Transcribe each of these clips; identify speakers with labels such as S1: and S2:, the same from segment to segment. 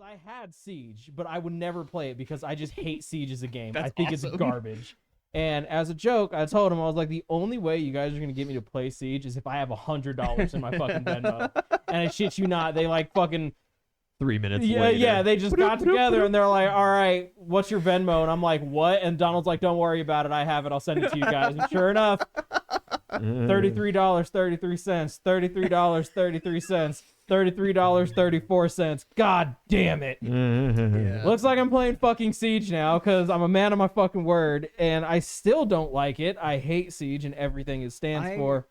S1: I had Siege, but I would never play it because I just hate Siege as a game. I think
S2: awesome.
S1: it's garbage. And as a joke, I told him, I was like, the only way you guys are going to get me to play Siege is if I have $100 in my fucking Venmo. And I shit you not, they like fucking...
S3: 3 minutes later.
S1: Yeah, they just got together and they're like, all right, what's your Venmo? And I'm like, what? And Donald's like, don't worry about it. I have it. I'll send it to you guys. And sure enough, $33.33, $33.33, $33.34. God damn it.
S2: Yeah.
S1: Looks like I'm playing fucking Siege now because I'm a man of my fucking word. And I still don't like it. I hate Siege and everything it stands for.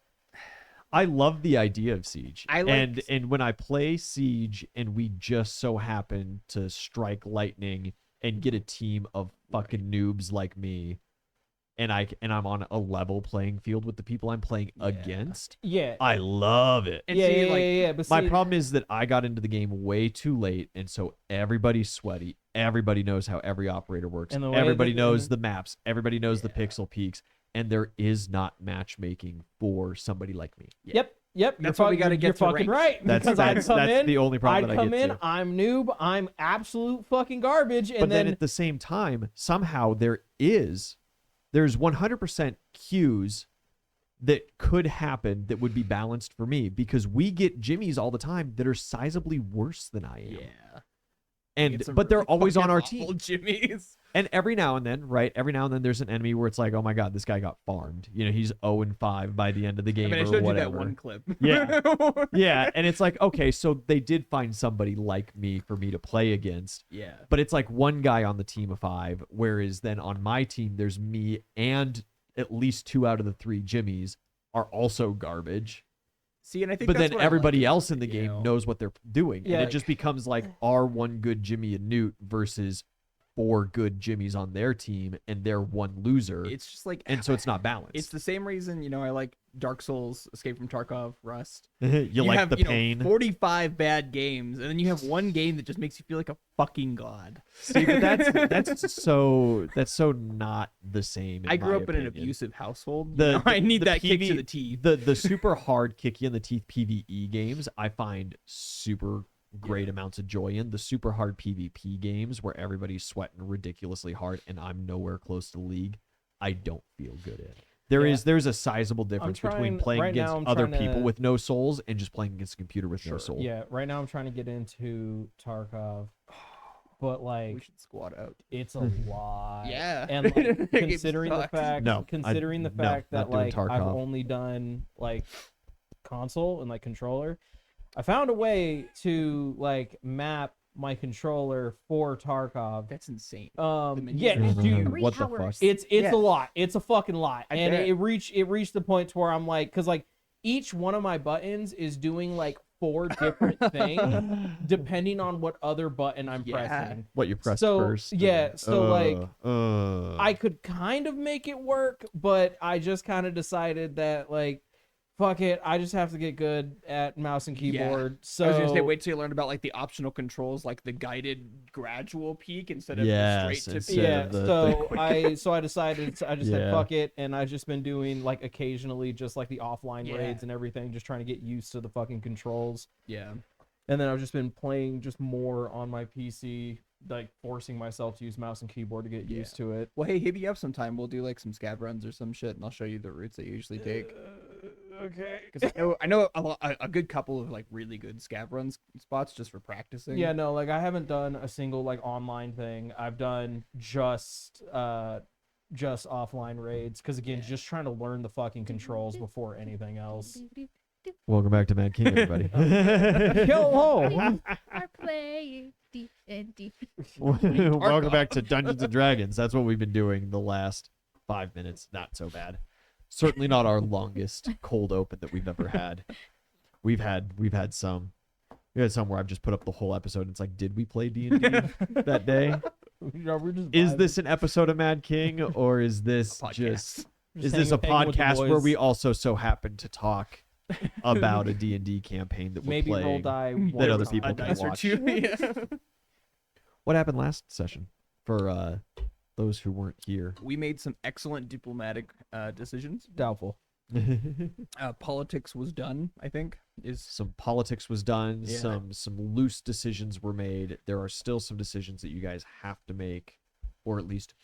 S3: I love the idea of Siege.
S2: I like...
S3: and when I play Siege and we just so happen to strike lightning and get a team of fucking noobs like me, and I'm on a level playing field with the people I'm playing against.
S1: Yeah.
S3: I love it.
S2: And
S1: Yeah,
S2: see,
S1: yeah,
S2: like,
S1: yeah. But
S3: My
S1: see,
S3: problem is that I got into the game way too late, and so everybody's sweaty. Everybody knows how every operator works.
S1: And the way
S3: Everybody
S1: that-
S3: knows the maps. Everybody knows the pixel peaks. And there is not matchmaking for somebody like me.
S1: Yep.
S2: That's why we gotta get
S1: You're
S2: to
S1: fucking
S2: ranked.
S1: right.
S3: That's
S1: because I'd come in,
S3: the only problem
S1: I'd
S3: that I
S1: come
S3: get
S1: in,
S3: to.
S1: I'm noob, I'm absolute fucking garbage, and
S3: But then
S1: then
S3: at the same time, somehow there's 100% cues that could happen that would be balanced for me because we get Jimmies all the time that are sizably worse than I am.
S2: Yeah.
S3: And but they're always on our team.
S2: Jimmies.
S3: And every now and then, right? Every now and then there's an enemy where it's like, oh my god, this guy got farmed. You know, he's 0-5 by the end of the game
S2: I
S3: or
S2: showed
S3: whatever.
S2: you that one clip.
S3: Yeah. Yeah, and it's like, okay, so they did find somebody like me for me to play against.
S2: Yeah.
S3: But it's like one guy on the team of 5, whereas then on my team there's me and at least 2 out of the 3 Jimmies are also garbage.
S2: See, and I think
S3: But
S2: that's
S3: then
S2: what I
S3: everybody
S2: like,
S3: else in the
S2: you
S3: game
S2: know.
S3: knows what they're doing.
S1: Yeah.
S3: And it just becomes like our one good Jimmy and Newt versus 4 good Jimmies on their team and they're one loser.
S2: It's just like,
S3: and so it's not balanced.
S2: it's the same reason, you know, I like Dark Souls, Escape from Tarkov, Rust.
S3: you like
S2: have,
S3: the
S2: you know,
S3: pain.
S2: 45 bad games, and then you have one game that just makes you feel like a fucking god.
S3: See, but that's so not the same.
S2: I grew
S3: my
S2: up in an
S3: opinion.
S2: abusive household.
S3: The-
S2: You know, I need
S3: the
S2: that kick
S3: PV
S2: to the teeth.
S3: The super hard kick you in the teeth PvE games, I find super great amounts of joy in. The super hard PvP games where everybody's sweating ridiculously hard and I'm nowhere close to league, I don't feel good in. There's a sizable difference between playing
S1: right
S3: against
S1: now I'm
S3: other
S1: trying
S3: people
S1: to-
S3: with no souls and just playing against a computer with no soul.
S1: yeah, right now I'm trying to get into Tarkov, but
S2: We
S1: like
S2: should squat out.
S1: it's a lot.
S2: Yeah.
S1: And like
S2: It
S1: considering the
S2: sucks.
S1: fact,
S3: No,
S1: considering the
S3: no,
S1: fact
S3: not
S1: that
S3: doing
S1: like I've
S3: Tarkov.
S1: only done like console and like controller, I found a way to like map my controller for Tarkov.
S2: That's insane.
S1: Yeah,
S2: menus are
S1: dude,
S3: What the fuck?
S1: it's
S2: Yeah.
S1: a lot. It's a fucking lot.
S2: I
S1: And
S2: bet.
S1: it reached the point to where I'm like, because like each one of my buttons is doing like 4 different things depending on what other button I'm
S2: Yeah.
S1: pressing.
S3: What you pressed
S1: So,
S3: first.
S1: yeah, so, like,
S3: I
S1: I could kind of make it work, but I just kind of decided that like, fuck it, I just have to get good at mouse and keyboard. So
S2: I was gonna say, wait till you learn about like the optional controls, like the guided gradual peak instead of
S3: Yes,
S2: the straight to
S3: instead
S2: peak.
S1: yeah,
S3: of the
S1: so
S3: quick-
S1: I decided I just said
S3: Yeah.
S1: fuck it, and I've just been doing like occasionally just like the offline
S2: Yeah.
S1: raids and everything, just trying to get used to the fucking controls.
S2: Yeah.
S1: And then I've just been playing just more on my PC, like forcing myself to use mouse and keyboard to get used to it.
S2: Well, hey, hit me up sometime. We'll do like some scab runs or some shit, and I'll show you the routes I usually take.
S1: Okay.
S2: Because I know a good couple of like really good scab runs spots just for practicing.
S1: Yeah, no, like I haven't done a single like online thing. I've done just offline raids because again, just trying to learn the fucking controls before anything else.
S3: Welcome back to Mad King, everybody.
S1: Hello.
S4: Are playing D&D.
S3: Welcome back to Dungeons and Dragons. That's what we've been doing the last 5 minutes. Not so bad. Certainly not our longest cold open that we've ever had. We've had some. We had some where I've just put up the whole episode. And it's like, did we play D&D that day?
S1: No, we're just
S3: Is
S1: vibing.
S3: this an episode of Mad King, or is this
S2: Podcast.
S3: just
S1: Just
S3: is this a
S1: hanging with the
S3: podcast where
S1: boys.
S3: we also so happen to talk about a D&D campaign that we're
S1: maybe roll
S3: playing?
S1: die
S3: that
S1: one
S3: other
S1: time.
S3: people
S2: a
S3: can
S2: dice or
S3: watch.
S2: two. Yeah.
S3: What happened last session for those who weren't here?
S2: We made some excellent diplomatic decisions.
S1: Doubtful.
S2: Politics was done, I think.
S3: Some politics was done.
S2: Yeah.
S3: Some loose decisions were made. There are still some decisions that you guys have to make, or at least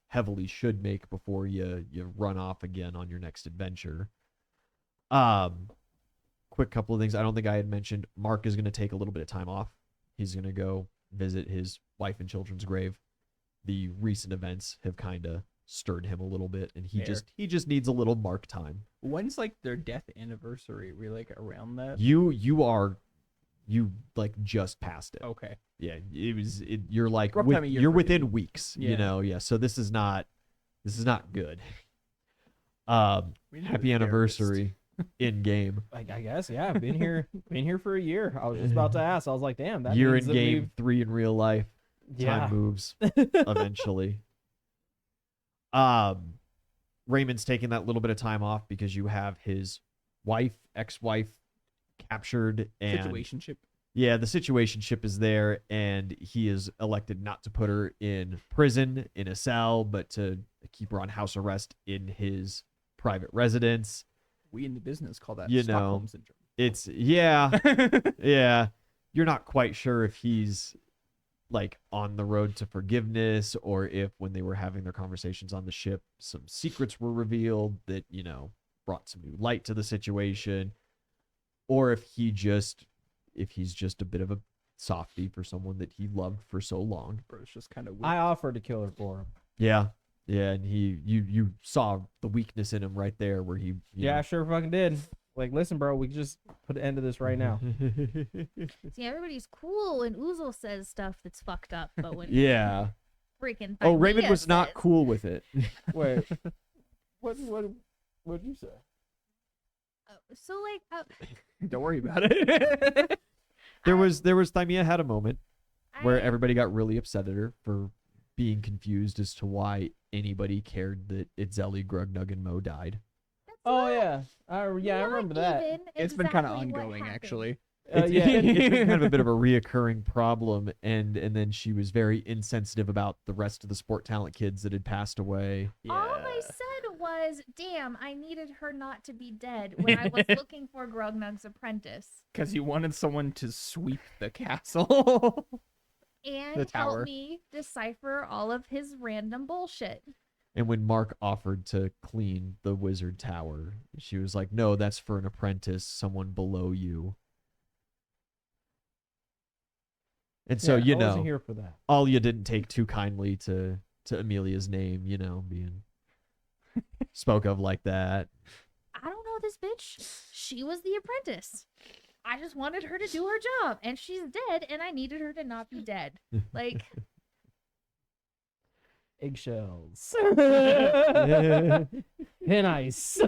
S3: heavily should make before you run off again on your next adventure. Quick couple of things. I don't think I had mentioned. Mark is going to take a little bit of time off. He's going to go visit his wife and children's grave. The recent events have kind of stirred him a little bit, and he
S2: Fair.
S3: just needs a little Mark time.
S2: When's like their death anniversary? Were you like around that?
S3: You like just passed it.
S2: Okay.
S3: Yeah, you're like
S2: Rough time of year
S3: you're
S2: for
S3: within
S2: you.
S3: weeks,
S2: Yeah.
S3: you know. Yeah, so this is not good.
S2: We need to
S3: Happy
S2: go to
S3: anniversary in game.
S1: I guess, yeah. Been here for a year. I was just about to ask. I was like, damn, that
S3: Year
S1: means
S3: in
S1: that
S3: game, 3 in real life.
S1: Yeah.
S3: Time moves eventually. Raymond's taking that little bit of time off because you have his ex-wife captured, and
S2: Situationship.
S3: yeah, the situationship is there, and he is elected not to put her in prison in a cell, but to keep her on house arrest in his private residence.
S2: We in the business call that
S3: You
S2: Stockholm
S3: know.
S2: syndrome.
S3: It's yeah. You're not quite sure if he's like on the road to forgiveness, or if when they were having their conversations on the ship, some secrets were revealed that, you know, brought some new light to the situation, or if he's just a bit of a softie for someone that he loved for so long.
S2: Bro, it's just kind of weird.
S1: I offered to kill her for him.
S3: Yeah. Yeah, and you saw the weakness in him right there where he
S1: Yeah, I sure fucking did. Like, listen, bro, we can just put an end to this right now.
S4: See, everybody's cool when Uzel says stuff that's fucked up, but when
S3: Yeah.
S4: freaking
S3: Oh, Raymond
S4: Thymea
S3: was not
S4: says-
S3: cool with it.
S1: Wait, what'd you say?
S4: So like,
S2: Don't worry about it.
S3: There was Thymea had a moment where
S4: I-
S3: everybody got really upset at her for being confused as to why anybody cared that Itzeli, Grugnug, and Mo died.
S4: that's
S1: Oh
S4: not-
S1: yeah, I
S4: not
S1: remember that.
S4: even
S2: It's been kind of
S4: exactly what
S2: ongoing,
S4: happened.
S2: actually.
S1: Yeah.
S3: It's been kind of a bit of a reoccurring problem, and then she was very insensitive about the rest of the sport talent kids that had passed away.
S4: All I said was, "Damn, I needed her not to be dead when I was looking for Grognug's apprentice
S2: Because you wanted someone to sweep the castle.
S4: and
S2: The tower.
S4: help me decipher all of his random bullshit."
S3: And when Mark offered to clean the wizard tower, she was like, "No, that's for an apprentice, someone below you." And so,
S1: Yeah,
S3: you
S1: I wasn't
S3: know,
S1: here for that.
S3: Alia didn't take too kindly to Amelia's name, you know, being spoke of like that.
S4: I don't know this bitch. She was the apprentice. I just wanted her to do her job, and she's dead, and I needed her to not be dead. Like,
S1: Eggshells. Hen ice.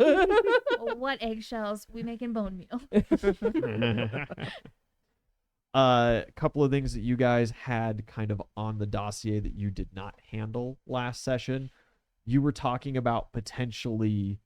S4: what eggshells? We making bone meal.
S3: A couple of things that you guys had kind of on the dossier that you did not handle last session. You were talking about potentially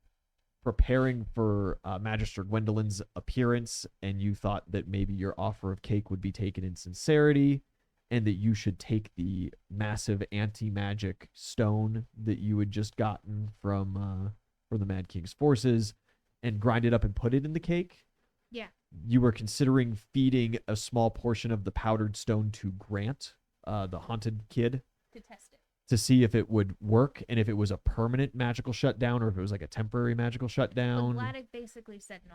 S3: preparing for Magister Gwendolyn's appearance, and you thought that maybe your offer of cake would be taken in sincerity, and that you should take the massive anti-magic stone that you had just gotten from the Mad King's forces and grind it up and put it in the cake.
S4: Yeah.
S3: You were considering feeding a small portion of the powdered stone to Grant, the haunted kid,
S4: To test it.
S3: to see if it would work and if it was a permanent magical shutdown or if it was like a temporary magical
S4: But
S3: shutdown.
S4: Vladik basically said nah.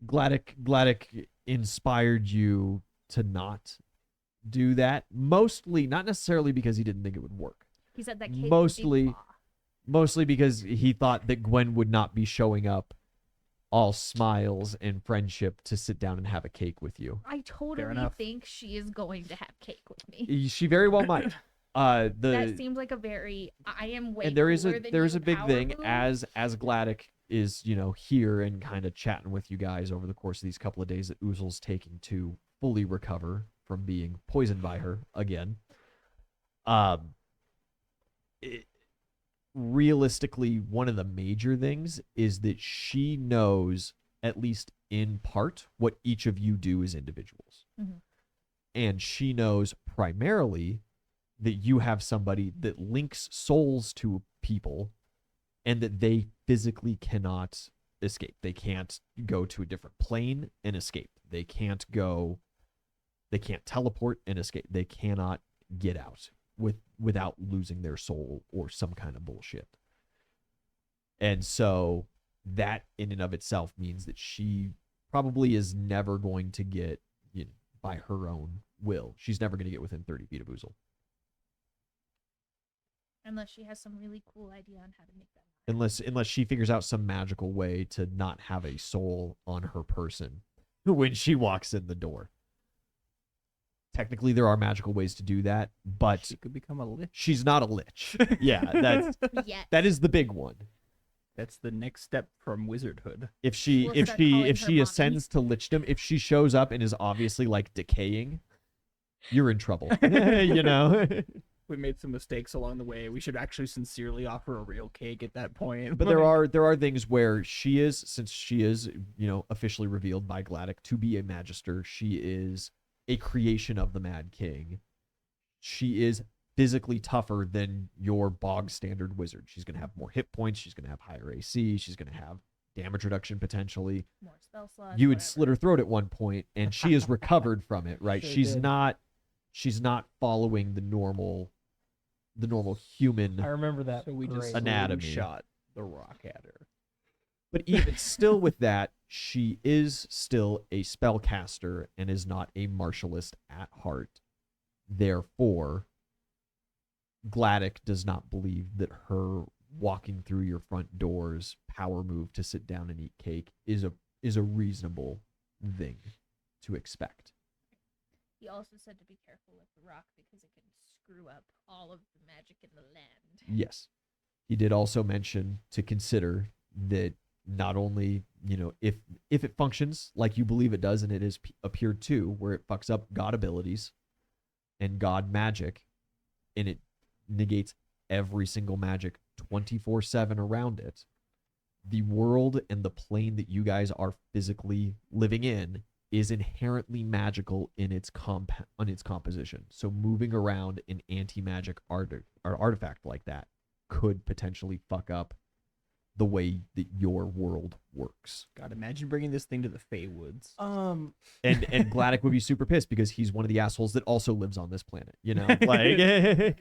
S3: Gladdick inspired you to not do that. Mostly, not necessarily because he didn't think it would work.
S4: He said that cake
S3: Mostly-
S4: would be blah.
S3: Mostly because he thought that Gwen would not be showing up all smiles and friendship to sit down and have a cake with you.
S4: I totally
S2: enough.
S4: think she is going to have cake with me.
S3: She very well might.
S4: That seems like a very I am way
S3: And there is
S4: cooler
S3: a
S4: than
S3: there is
S4: you
S3: a big
S4: power
S3: thing
S4: move.
S3: as Gladdick is, you know, here and kind of chatting with you guys over the course of these couple of days that Uzel's taking to fully recover from being poisoned by her again. Realistically, one of the major things is that she knows, at least in part, what each of you do as individuals.
S4: Mhm.
S3: And she knows primarily that you have somebody that links souls to people and that they physically cannot escape. They can't go to a different plane and escape. They can't teleport and escape. They cannot get out without losing their soul or some kind of bullshit. And so that in and of itself means that she probably is never going to get, by her own will, she's never going to get within 30 feet of Oozle.
S4: Unless she has some really cool idea on how to make that.
S3: Unless she figures out some magical way to not have a soul on her person when she walks in the door. Technically, there are magical ways to do that, but
S2: She could become a lich.
S3: she's not a lich. Yeah,
S4: Yet.
S3: that is the big one.
S2: That's the next step from wizardhood.
S3: If she
S4: We'll
S3: if
S4: start
S3: she
S4: calling
S3: if
S4: her
S3: she
S4: mommy.
S3: ascends to lichdom, if she shows up and is obviously like decaying, you're in trouble. You know.
S2: We made some mistakes along the way. We should actually sincerely offer a real cake at that point.
S3: But there are things where since she is, officially revealed by Gladdock to be a magister, she is a creation of the Mad King. She is physically tougher than your bog standard wizard. She's going to have more hit points. She's going to have higher AC. She's going to have damage reduction potentially.
S4: More spell slots.
S3: You would
S4: whatever.
S3: slit her throat at one point, and she has recovered from it. Right?
S1: Sure
S3: She's
S1: did.
S3: not following the normal human.
S1: I remember that.
S2: So we just
S1: great.
S3: Anatomy.
S2: shot the rock at her.
S3: But even still with that, she is still a spellcaster and is not a martialist at heart. Therefore, Gladdock does not believe that her walking through your front doors power move to sit down and eat cake is a reasonable thing to expect.
S4: He also said to be careful with the rock because it can screw up all of the magic in the land.
S3: Yes. He did also mention to consider that not only, if it functions like you believe it does, and it has appeared to, where it fucks up god abilities and god magic, and it negates every single magic 24/7 around it, the world and the plane that you guys are physically living in is inherently magical in its composition. So moving around an anti-magic artifact like that could potentially fuck up the way that your world works.
S2: God, imagine bringing this thing to the Fey Woods.
S3: And Gladdock would be super pissed because he's one of the assholes that also lives on this planet, like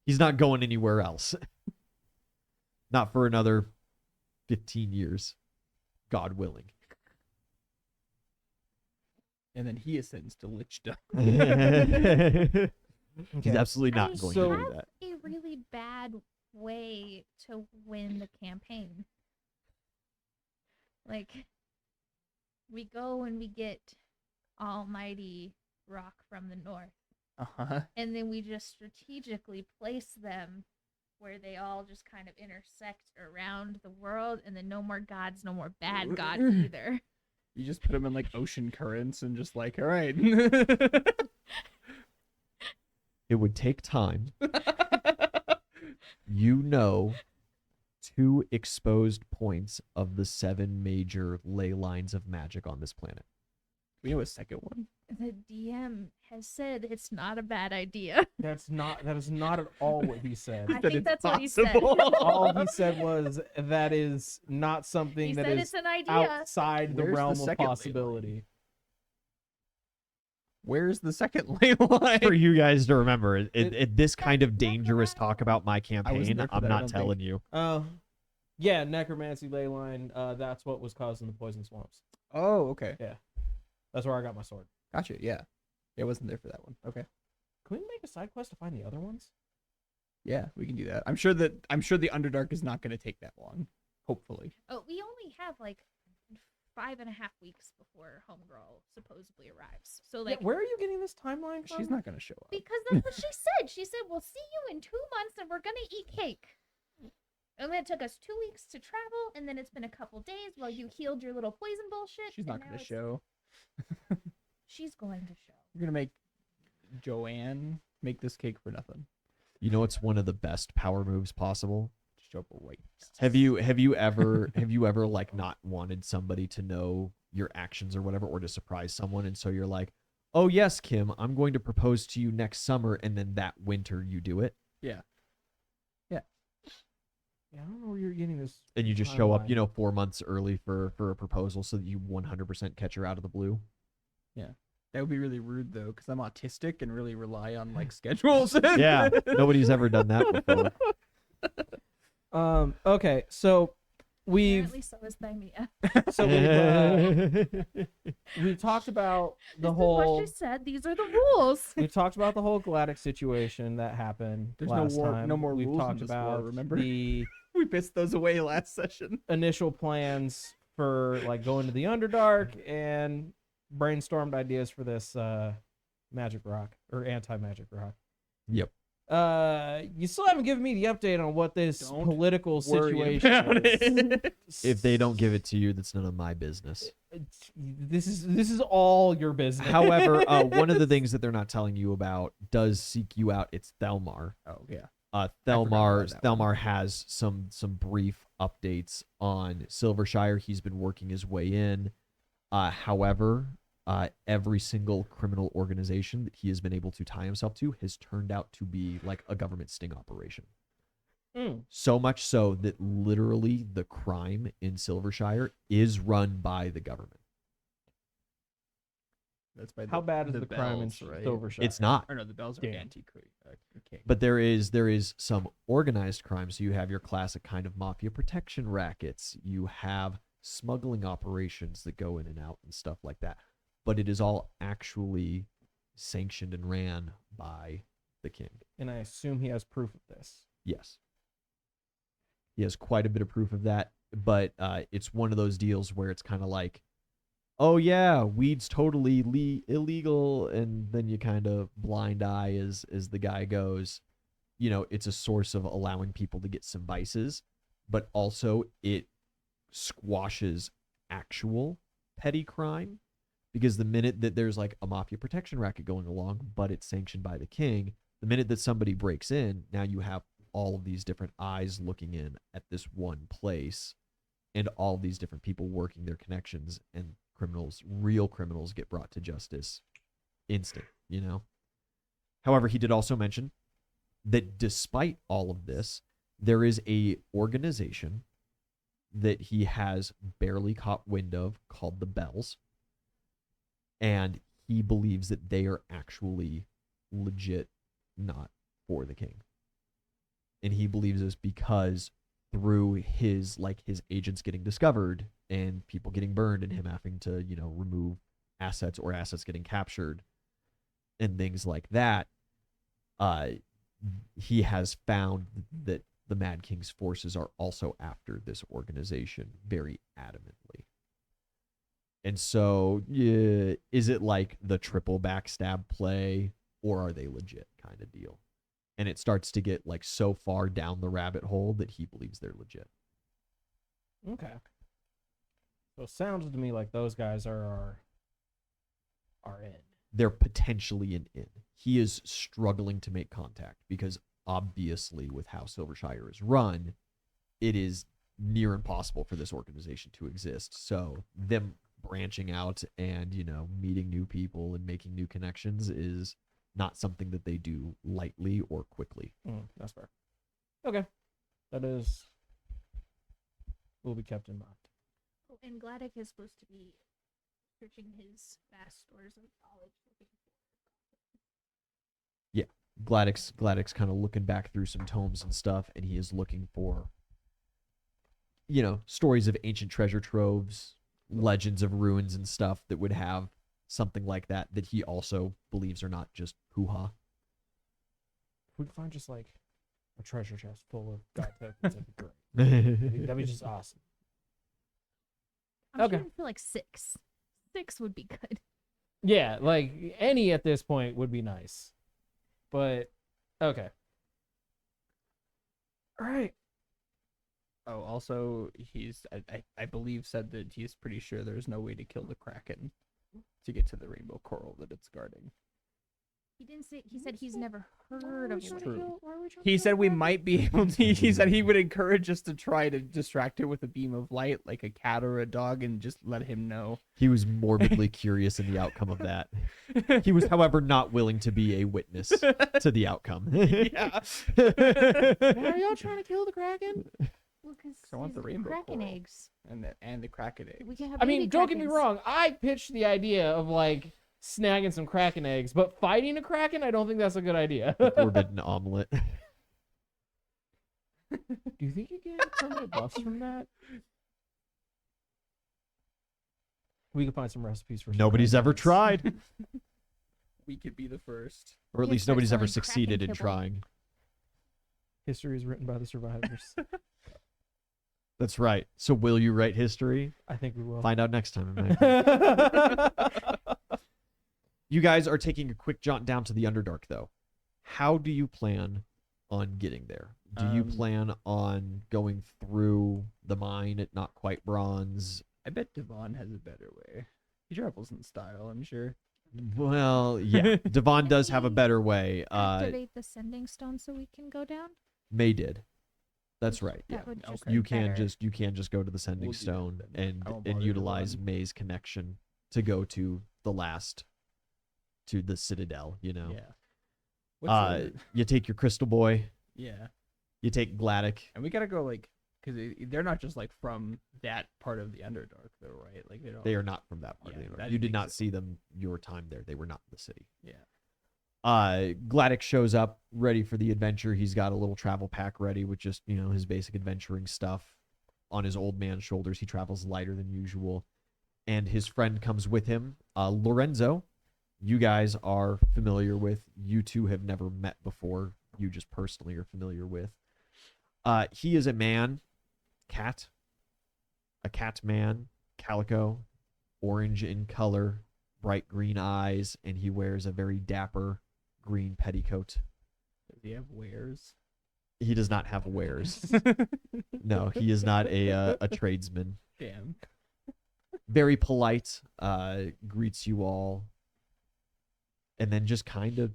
S3: he's not going anywhere else. Not for another 15 years, God willing.
S2: And then he ascends to lichdom.
S3: He's absolutely not
S4: I
S3: going
S1: So-
S3: to do
S4: have
S3: that.
S4: a really bad way to win the campaign. Like, we go and we get almighty rock from the north,
S2: Uh-huh.
S4: and then we just strategically place them where they all just kind of intersect around the world, and then no more gods, no more bad gods either.
S2: You just put them in like ocean currents and just like, all right.
S3: It would take time. 2 exposed points of the 7 major ley lines of magic on this planet.
S2: We know a second one.
S4: The DM has said it's not a bad idea.
S1: That is not at all what he said.
S4: I
S2: That
S4: think
S2: it's
S4: that's what he said.
S2: possible.
S1: All he said was that is not something
S4: He
S1: that
S4: said
S1: is
S4: it's an idea.
S1: outside the
S2: Where's the
S1: realm of
S2: second ley line?
S1: possibility.
S2: Where's the second ley line?
S3: For you guys to remember, this kind of
S4: That's
S3: dangerous
S4: what
S3: talk about my campaign,
S2: there for
S3: I'm
S2: that, I
S3: not
S2: don't
S3: telling you.
S1: Yeah, necromancy ley line. That's what was causing the poison swamps.
S2: Oh, okay.
S1: That's where I got my sword.
S2: Gotcha. Yeah. I wasn't there for that one. Okay.
S1: Can we make a side quest to find the other ones?
S2: Yeah, we can do that. I'm sure the Underdark is not going to take that long. Hopefully.
S4: Oh, we only have like 5.5 weeks before Homegirl supposedly arrives. So like,
S1: Where are you getting this timeline from?
S2: She's not going to show up.
S4: because that's what she said. She said, "We'll see you in 2 months, and we're gonna eat cake." And then it took us 2 weeks to travel, and then it's been a couple days while you healed your little poison bullshit.
S2: She's not
S4: and
S2: going
S4: now
S2: to
S4: it's-
S2: show.
S4: She's going to show.
S2: We're going to make Joanne make this cake for nothing.
S3: You know what's one of the best power moves possible?
S2: Show up right.
S3: Have you ever like not wanted somebody to know your actions or whatever, or to surprise someone, and so you're like, "Oh yes, Kim, I'm going to propose to you next summer," and then that winter you do it?
S2: Yeah.
S1: Yeah, I don't know where you're getting this.
S3: And you just show up,
S1: timeline.
S3: 4 months early for a proposal so that you 100% catch her out of the blue.
S2: That would be really rude though, because I'm autistic and really rely on like schedules.
S3: Yeah, nobody's ever done that before.
S1: Okay, so
S4: Apparently so is Thymia.
S1: we've talked about the
S4: This is
S1: whole.
S4: what she said. These are the rules.
S1: We've talked about the whole Gladys situation that happened
S2: There's no
S1: last
S2: war-
S1: time.
S2: no more
S1: We've
S2: rules in
S1: talked
S2: this war,
S1: about
S2: remember?
S1: the
S2: We pissed those away last session.
S1: initial plans for like going to the Underdark and brainstormed ideas for this magic rock or anti-magic rock.
S3: Yep.
S1: You still haven't given me the update on what this
S2: Don't
S1: political
S2: Worry
S1: situation
S2: about
S1: is.
S2: it.
S3: If they don't give it to you, that's none of my business.
S1: This is all your business.
S3: However, one of the things that they're not telling you about does seek you out. It's Thelmar.
S2: Oh yeah.
S3: Thelmar
S2: about that one.
S3: has some brief updates on Silvershire. He's been working his way in. However, every single criminal organization that he has been able to tie himself to has turned out to be like a government sting operation. So much so that literally the crime in Silvershire is run by the government.
S2: That's by
S1: How bad is the crime in
S2: bells, right?
S1: Silvershire?
S3: It's not.
S2: Or no, the bells are
S1: Damn.
S2: king.
S3: But there is some organized crime. So you have your classic kind of mafia protection rackets. You have smuggling operations that go in and out and stuff like that. But it is all actually sanctioned and ran by the king.
S1: And I assume he has proof of this.
S3: Yes. He has quite a bit of proof of that. But it's one of those deals where it's kind of like, oh yeah, weed's totally illegal, and then you kind of blind eye as the guy goes. It's a source of allowing people to get some vices, but also it squashes actual petty crime, because the minute that there's like a mafia protection racket going along, but it's sanctioned by the king, the minute that somebody breaks in, now you have all of these different eyes looking in at this one place, and all of these different people working their connections, and real criminals get brought to justice instant. However, he did also mention that despite all of this, there is a organization that he has barely caught wind of called the Bells, and he believes that they are actually legit not for the king. And he believes this because through his agents getting discovered and people getting burned and him having to, remove assets or assets getting captured and things like that, he has found that the Mad King's forces are also after this organization very adamantly. And so, is it like the triple backstab play, or are they legit kind of deal? And it starts to get like so far down the rabbit hole that he believes they're legit.
S1: Okay. So it sounds to me like those guys are in.
S3: They're potentially an in. He is struggling to make contact because obviously with how Silvershire is run, it is near impossible for this organization to exist. So them branching out and, meeting new people and making new connections is not something that they do lightly or quickly.
S1: That's fair. Okay. Will be kept in mind.
S4: Oh, and Gladys is supposed to be searching his vast stores of knowledge.
S3: Gladys kind of looking back through some tomes and stuff, and he is looking for, stories of ancient treasure troves, legends of ruins and stuff that would have something like that he also believes are not just hoo-ha.
S1: If we could find just like a treasure chest full of god tokens, that'd be great. That'd be just awesome.
S4: I'm
S1: Okay.
S4: shooting for like 6. 6 would be good.
S1: Yeah, like any at this point would be nice. But okay. All right.
S2: Oh, also, I believe said that he's pretty sure there's no way to kill the Kraken to get to the rainbow coral that it's guarding.
S4: He didn't say. He said he's never heard of one.
S2: True. He said we might be able to. He said he would encourage us to try to distract it with a beam of light, like a cat or a dog, and just let him know.
S3: He was morbidly curious in the outcome of that. He was, however, not willing to be a witness to the outcome.
S2: Yeah.
S1: Are y'all trying to kill the Kraken?
S4: Well, because
S2: I want the rainbow
S4: Kraken
S2: coral.
S4: eggs.
S2: And the Kraken egg.
S4: We can have
S1: I mean,
S4: baby
S1: don't get me
S4: Krakens.
S1: wrong. I pitched the idea of like snagging some Kraken eggs, but fighting a Kraken, I don't think that's a good idea.
S3: Forbidden omelet.
S1: Do you think you get permanent buffs from that? We could find some recipes for. some
S3: Nobody's ever
S1: Krakens.
S3: tried,
S2: We could be the first.
S3: or at
S4: You
S3: least
S4: start
S3: nobody's ever
S4: selling Kraken
S3: succeeded in
S4: kibble.
S3: trying.
S1: History is written by the survivors.
S3: That's right. So will you write history?
S1: I think we will.
S3: Find out next time. in Magpie. You guys are taking a quick jaunt down to the Underdark, though. How do you plan on getting there? Do you plan on going through the mine at not quite bronze?
S2: I bet Devon has a better way. He travels in style, I'm sure.
S3: Well, yeah. Devon does have a better way.
S4: Activate the sending stone so we can go down.
S3: May did. That's right.
S4: That
S3: Yeah.
S4: would just
S2: Okay.
S4: be
S3: You can
S4: better.
S3: just go to the sending
S2: We'll do that
S3: stone
S2: then. I won't
S3: and
S2: bother
S3: utilize
S2: Devon.
S3: May's connection to go to the Citadel, you know.
S2: Yeah. What's
S3: You take your Crystal Boy,
S2: yeah.
S3: you take Gladdock.
S2: And we gotta go like, because they're not just like from that part of the Underdark, though, right? Like they don't.
S3: They are not from that part
S2: Yeah,
S3: of the
S2: that
S3: You did
S2: makes
S3: not
S2: it-
S3: see them your time there. They were not in the city.
S2: Yeah.
S3: Gladdock shows up ready for the adventure. He's got a little travel pack ready with just, his basic adventuring stuff on his old man's shoulders. He travels lighter than usual. And his friend comes with him, Lorenzo. You guys are familiar with. You two have never met before. You just personally are familiar with. He is a man, a cat man, calico, orange in color, bright green eyes, and he wears a very dapper green petticoat.
S2: Does he have wares?
S3: He does not have wares. No, he is not a tradesman.
S2: Damn.
S3: Very polite, greets you all, and then just kind of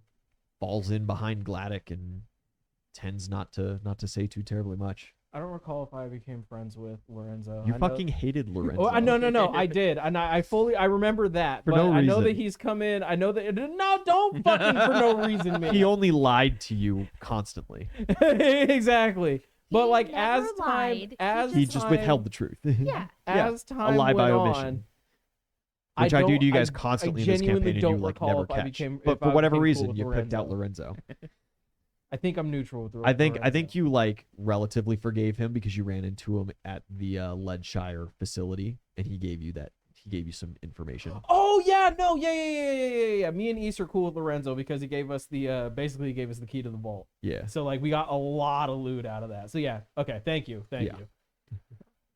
S3: falls in behind Gladdock and tends not to say too terribly much.
S1: I don't recall if I became friends with Lorenzo.
S3: You
S1: I know-
S3: fucking hated Lorenzo.
S1: Oh, no, I did, and I remember that.
S3: For
S1: but
S3: no
S1: I know that
S3: reason.
S1: he's come in. I know that. No, don't fucking for no reason, man.
S3: He only lied to you constantly.
S1: Exactly. But
S4: He
S1: like
S4: never
S1: as time,
S4: lied.
S1: as
S3: He just
S1: time-
S3: withheld the truth.
S4: Yeah.
S3: Yeah,
S1: as time
S3: a lie by
S1: went
S3: omission.
S1: on,
S3: Which I do
S1: don't-
S3: to you guys constantly in this
S1: genuinely
S3: campaign, and you
S1: don't
S3: like
S1: recall
S3: never
S1: if I
S3: catch.
S1: became-
S3: But
S1: if
S3: for
S1: I
S3: whatever
S1: became cool
S3: reason,
S1: with
S3: you picked out Lorenzo.
S1: I think I'm neutral with.
S3: I think
S1: Lorenzo.
S3: you like relatively forgave him because you ran into him at the Leadshire facility, and he gave you some information.
S1: Oh yeah, no, yeah. Me and East are cool with Lorenzo because he gave us the basically he gave us the key to the vault.
S3: Yeah.
S1: So like we got a lot of loot out of that. So yeah, okay, thank you.
S3: Yeah.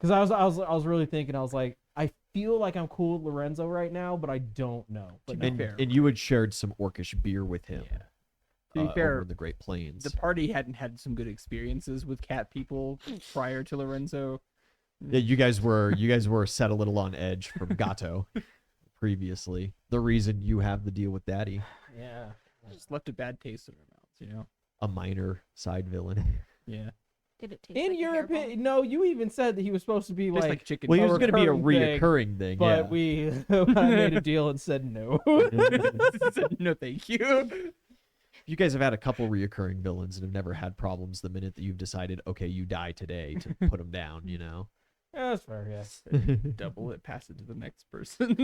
S1: Because I was really thinking, I was like, I feel like I'm cool with Lorenzo right now, but I don't know. But
S2: be
S1: no.
S2: fair.
S3: And you had shared some orcish beer with him.
S2: Yeah. To be
S3: Over
S2: fair,
S3: in the Great Plains.
S2: the party hadn't had some good experiences with cat people prior to Lorenzo.
S3: Yeah, you guys were set a little on edge from Gato previously. The reason you have the deal with Daddy,
S1: Yeah.
S2: Just left a bad taste in our mouths, you know?
S3: a minor side villain.
S2: Yeah.
S4: Did it taste
S1: In
S4: like a
S1: your
S4: hairball?
S1: opinion, no, you even said that he was supposed to be
S2: Tastes
S1: like,
S2: chicken.
S3: Well, he
S1: A
S3: was going to be a
S1: recurring
S3: reoccurring thing.
S1: but
S3: Yeah.
S1: we I made a deal and said no.
S2: No, thank you.
S3: You guys have had a couple reoccurring villains and have never had problems the minute that you've decided, okay, you die today, to put them down, you know?
S1: Yeah, that's fair, yeah.
S2: Double it, pass it to the next person.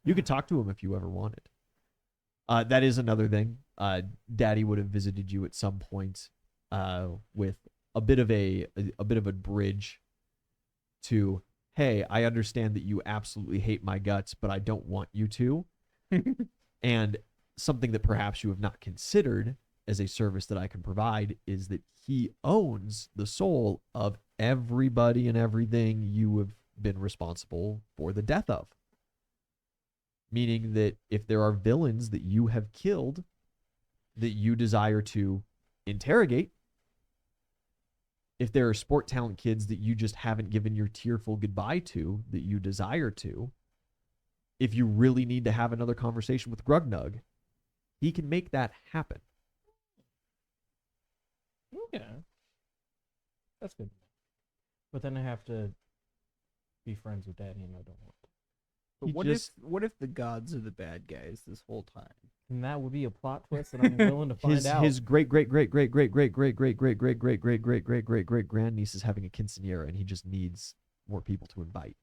S3: You could talk to him if you ever wanted. That is another thing. Daddy would have visited you at some point with a bit of a bridge to, hey, I understand that you absolutely hate my guts, but I don't want you to. And something that perhaps you have not considered as a service that I can provide is that he owns the soul of everybody and everything you have been responsible for the death of. Meaning that if there are villains that you have killed that you desire to interrogate, if there are sport talent kids that you just haven't given your tearful goodbye to that you desire to, if you really need to have another conversation with Grugnug, he can make that happen.
S1: Yeah. That's good. But then I have to be friends with Daddy, and I don't want to.
S2: But
S3: He
S2: what
S3: just-
S2: if the gods are the bad guys this whole time?
S1: And that would be a plot twist that I'm willing to find out.
S3: His great great great great great great great great great great great great great great great great grandniece is having a quinceanera, and he just needs more people to invite,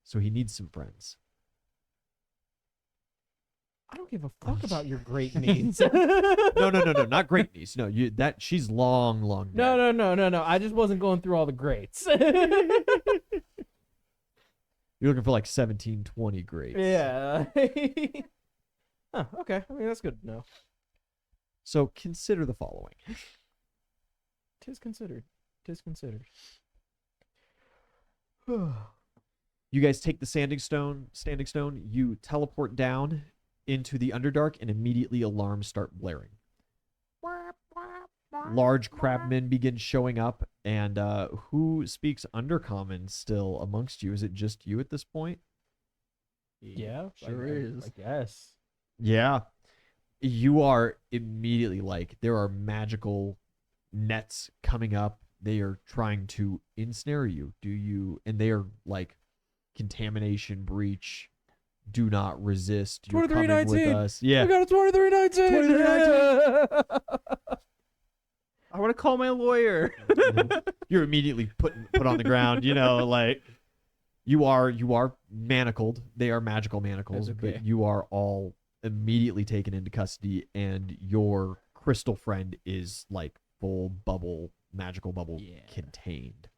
S3: so he needs some friends.
S1: I don't give a fuck about your great niece.
S3: No, not great niece. No, she's long dead.
S1: No. I just wasn't going through all the greats.
S3: You're looking for like 17, 20 greats.
S1: Yeah. Huh, okay. I mean, that's good to know.
S3: So consider the following.
S1: Tis considered.
S3: You guys take the standing stone, you teleport down into the Underdark, and immediately alarms start blaring. Large crabmen begin showing up, and who speaks Undercommon still amongst you? Is it just you at this point?
S1: Yeah,
S2: Sure is.
S1: I guess.
S3: Yeah. You are immediately like, there are magical nets coming up. They are trying to ensnare you. And they are like, contamination breach. Do not resist. You're coming with
S1: 2319.
S3: us. Yeah.
S1: I got a 2319.
S3: 2319.
S2: I want to call my lawyer.
S3: You're immediately put on the ground, like you are manacled. They are magical manacles,
S2: That's okay.
S3: but you are all immediately taken into custody, and your crystal friend is like full magical bubble contained.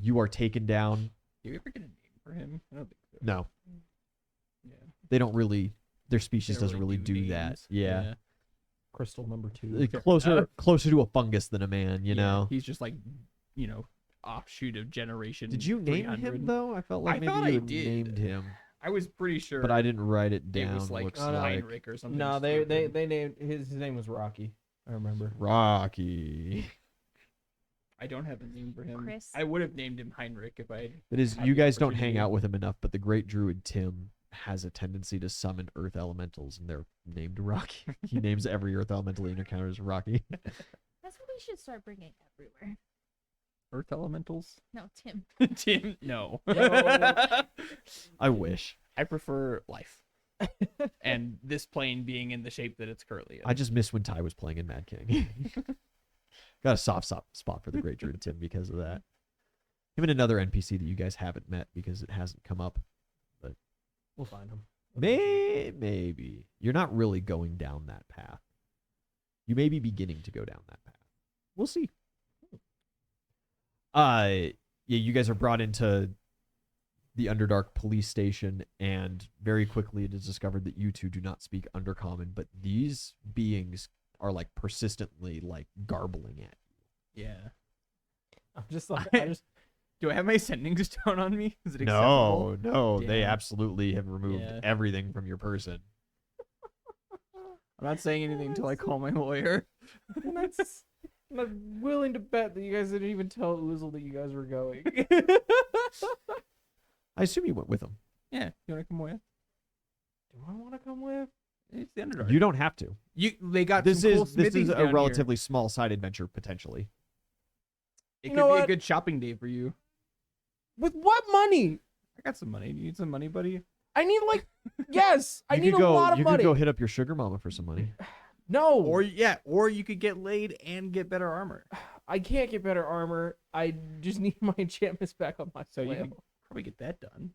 S3: You are taken down.
S2: Do you ever get a name for him? I don't think so.
S3: No,
S2: Yeah.
S3: they don't really. Their species
S2: They don't
S3: doesn't really do that.
S2: names.
S3: Yeah.
S1: Crystal number 2.
S3: Like, closer to a fungus than a man. You know.
S2: He's just like, offshoot of generation.
S3: Did you name
S2: 300.
S3: him though? I felt like
S2: I
S3: maybe
S2: thought
S3: you
S2: I
S3: had
S2: did.
S3: named him,
S2: I was pretty sure.
S3: but I didn't write it
S2: It
S3: down.
S2: was like
S3: looks
S2: Heinrich or something.
S1: No, they
S2: stupid.
S1: named his name was Rocky. I remember.
S3: Rocky.
S2: I don't have a name for him.
S4: Chris.
S2: I would have named him Heinrich if I.
S3: It is.
S2: had
S3: You
S2: the
S3: guys don't hang
S2: opportunity.
S3: out with him enough, but the great druid Tim has a tendency to summon earth elementals, and they're named Rocky. He names every earth elemental he encounters Rocky.
S4: That's what we should start bringing everywhere.
S2: Earth elementals.
S4: No, Tim.
S2: Tim, no.
S3: I wish.
S2: I prefer life. And this plane being in the shape that it's currently in.
S3: I just miss when Ty was playing in Mad King. Got a soft spot for the great druid Tim because of that. Him and another NPC that you guys haven't met because it hasn't come up.
S1: We'll find him.
S3: Maybe. You're not really going down that path. You may be beginning to go down that path. We'll see. Yeah, you guys are brought into the Underdark police station, and very quickly it is discovered that you two do not speak Undercommon, but these beings are like persistently like garbling at you.
S2: Yeah.
S1: I'm just like,
S2: Do I have my sending stone on me? Is it acceptable?
S3: No, they
S2: Damn.
S3: absolutely have removed
S2: Yeah.
S3: everything from your person.
S2: I'm not saying anything until I call my lawyer.
S1: and that's, I'm willing to bet that you guys didn't even tell Oozle that you guys were going.
S3: I assume you went with them.
S2: Yeah, you want to come with?
S1: Do I want to come with?
S2: It's the Underdark.
S3: You don't have to.
S2: They got
S3: This
S2: some cool
S3: is this
S2: smithies
S3: is a
S2: down
S3: relatively small side adventure potentially.
S2: Here. It
S1: You
S2: could
S1: know
S2: be
S1: what?
S2: a good shopping day for you.
S1: With what money?
S2: I got some money. You need some money, buddy?
S1: I need yes. I
S3: You
S1: need
S3: could
S1: a
S3: go,
S1: lot of
S3: you
S1: money.
S3: could go hit up your sugar mama for some money.
S1: No,
S2: Or you could get laid and get better armor.
S1: I can't get better armor. I just need my enchantments back on my
S2: So you
S1: flail.
S2: can probably get that done.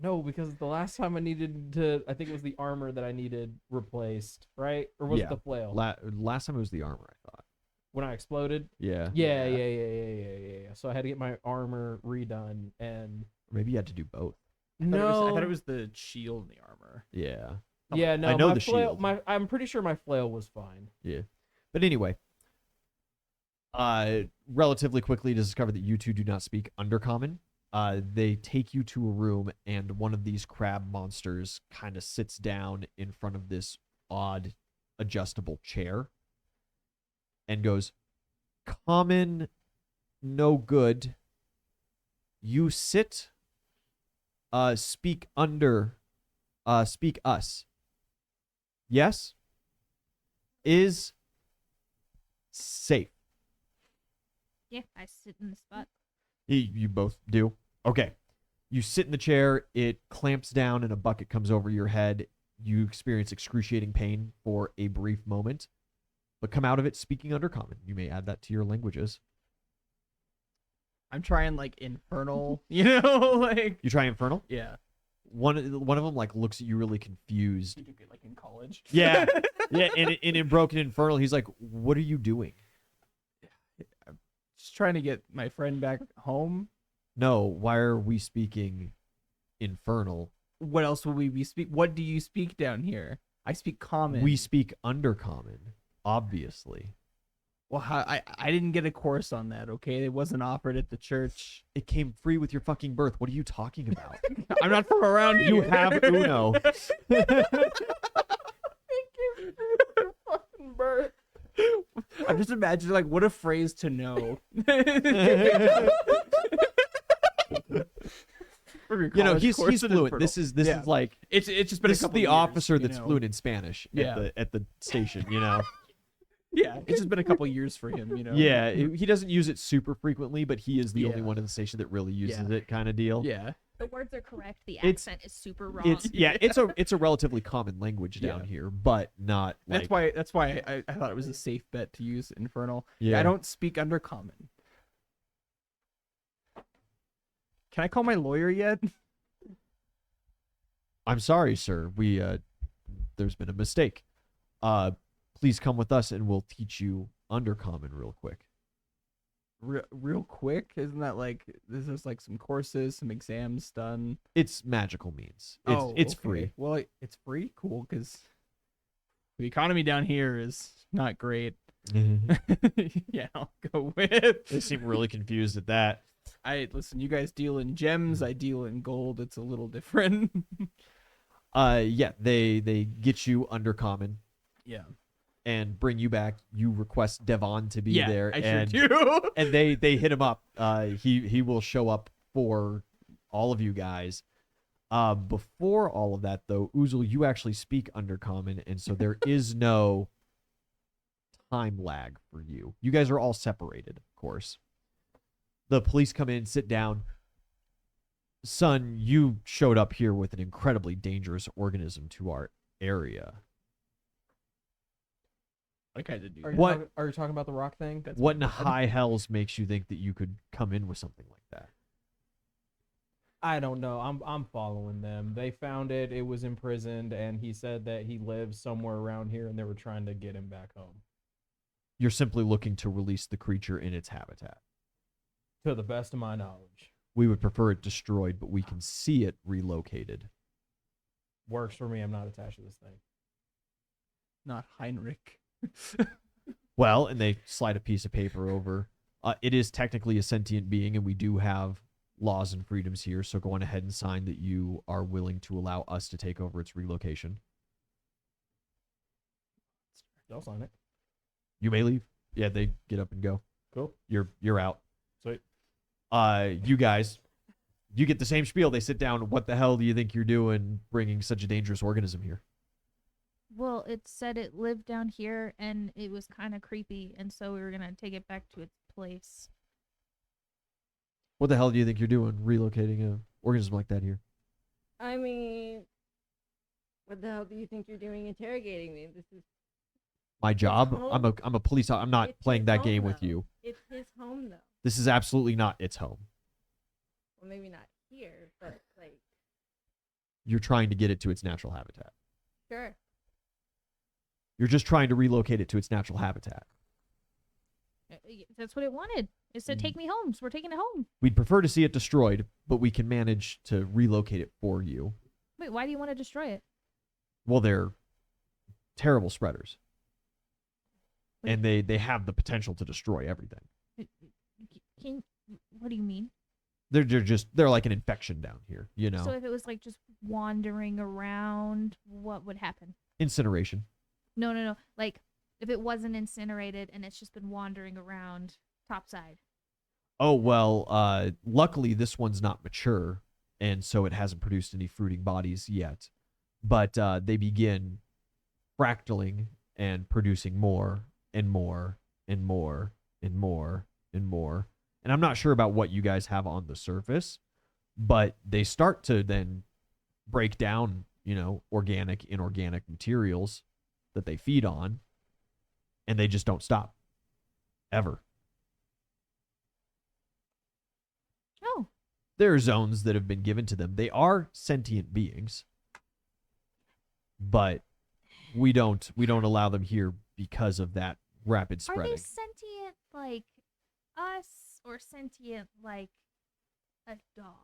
S1: No, because the last time I needed to, I think it was the armor that I needed replaced, right? Or was
S3: Yeah.
S1: it the flail?
S3: Last time it was the armor, I thought.
S1: When I exploded?
S3: Yeah.
S1: Yeah. So I had to get my armor redone, and
S3: Maybe you had to do both.
S2: I thought it was the shield and the armor.
S3: Yeah.
S1: yeah, no.
S3: I know
S1: my
S3: the
S1: flail,
S3: shield.
S1: I'm pretty sure my flail was fine.
S3: Yeah. But anyway, relatively quickly to discover that you two do not speak Undercommon. They take you to a room, and one of these crab monsters kind of sits down in front of this odd adjustable chair and goes, "Common, no good. You sit, speak speak us. Yes? Is safe."
S4: Yeah, I sit in the spot.
S3: You both do? Okay. You sit in the chair, it clamps down, and a bucket comes over your head. You experience excruciating pain for a brief moment, but come out of it speaking Undercommon. You may add that to your languages.
S2: I'm trying like infernal, you know, like
S3: You try Infernal.
S2: yeah.
S3: One of them like looks at you really confused.
S2: You do get like in college.
S3: Yeah, yeah. And in Broken Infernal, he's like, "What are you doing?"
S2: Just trying to get my friend back home.
S3: No, why are we speaking Infernal?
S2: What else will we be speak? What do you speak down here? I speak common.
S3: We speak Undercommon, obviously.
S2: Well, I didn't get a course on that. Okay, it wasn't offered at the church.
S3: It came free with your fucking birth. What are you talking about?
S2: I'm not from around here.
S3: You have Uno.
S2: I'm just imagining like what a phrase to know.
S3: You know, he's fluent. This is
S2: Yeah.
S3: like
S2: It's just been
S3: this
S2: a
S3: is
S2: couple
S3: the
S2: years,
S3: officer
S2: you
S3: that's
S2: know?
S3: fluent in Spanish
S2: Yeah.
S3: at the station. You know.
S2: Yeah, it's just been a couple years for him. You know.
S3: Yeah, he doesn't use it super frequently, but he is the only
S2: Yeah.
S3: one in the station that really uses
S2: Yeah.
S3: it, kind of deal.
S2: Yeah.
S4: The words are correct. The
S3: It's-
S4: accent is super wrong.
S3: It's a relatively common language down
S2: Yeah.
S3: here, but not like
S2: That's why I thought it was a safe bet to use infernal.
S3: Yeah.
S2: I don't speak Undercommon. Can I call my lawyer yet?
S3: I'm sorry, sir. We there's been a mistake. Please come with us and we'll teach you Undercommon real quick.
S2: Real quick, isn't that like there's like some courses, some exams done?
S3: It's magical means. It's
S2: okay.
S3: free.
S2: Well, it's free, cool, because the economy down here is not great. Yeah, I'll go with.
S3: They seem really confused at that.
S2: Listen. You guys deal in gems. I deal in gold. It's a little different.
S3: Yeah, they get you Undercommon
S2: Yeah.
S3: and bring you back. You request Devon to be
S2: Yeah,
S3: there,
S2: I
S3: and
S2: sure do.
S3: and they hit him up. He will show up for all of you guys. Before all of that, though, Oozle, you actually speak Undercommon, and so there is no time lag for you. You guys are all separated, of course. The police come in, sit down. Son, you showed up here with an incredibly dangerous organism to our area.
S2: I kind of do.
S1: Are
S2: that.
S1: you,
S3: What-
S1: talking, are you talking about the rock thing?
S2: That's
S3: What in
S2: my bad.
S3: high hells makes you think that you could come in with something like that?
S1: I don't know. I'm following them. They found it. It was imprisoned, and he said that he lives somewhere around here, and they were trying to get him back home.
S3: You're simply looking to release the creature in its habitat.
S1: To the best of my knowledge,
S3: We would prefer it destroyed, but we can see it relocated.
S1: works for me. I'm not attached to this thing.
S2: Not Heinrich.
S3: Well, and they slide a piece of paper over. It is technically a sentient being, and we do have laws and freedoms here, so go on ahead and sign that you are willing to allow us to take over its relocation.
S1: I'll sign it.
S3: You may leave. Yeah, they get up and go.
S1: Cool.
S3: You're out.
S1: Sweet.
S3: You guys, you get the same spiel. They sit down. What the hell do you think you're doing bringing such a dangerous organism here?
S4: Well, it said it lived down here and it was kind of creepy, and so we were gonna take it back to its place.
S3: What the hell do you think you're doing relocating a organism like that here?
S5: I mean, what the hell do you think you're doing interrogating me? This is
S3: My job?
S5: home.
S3: I'm a police. I'm not
S5: It's
S3: playing
S5: his
S3: that
S5: home,
S3: game with
S5: though.
S3: you.
S5: It's his home, though.
S3: This is absolutely not its home.
S5: Well, maybe not here, but like,
S3: You're trying to get it to its natural habitat.
S5: sure.
S3: You're just trying to relocate it to its natural habitat.
S4: That's what it wanted. It said, "Take me home," so we're taking it home.
S3: We'd prefer to see it destroyed, but we can manage to relocate it for you.
S4: Wait, why do you want to destroy it?
S3: Well, they're terrible spreaders,
S4: Wait.
S3: and they have the potential to destroy everything.
S4: Can what do you mean?
S3: They're like an infection down here, you know.
S4: So if it was like just wandering around, what would happen?
S3: Incineration.
S4: No. Like if it wasn't incinerated and it's just been wandering around topside.
S3: Oh, well, luckily this one's not mature, and so it hasn't produced any fruiting bodies yet. But they begin fractaling and producing more and more and more and more and more. And I'm not sure about what you guys have on the surface, but they start to then break down, organic, inorganic materials that they feed on, and they just don't stop. Ever.
S4: Oh,
S3: There are zones that have been given to them. They are sentient beings, but we don't allow them here because of that rapid
S4: are
S3: spreading.
S4: they sentient like us or sentient like a dog?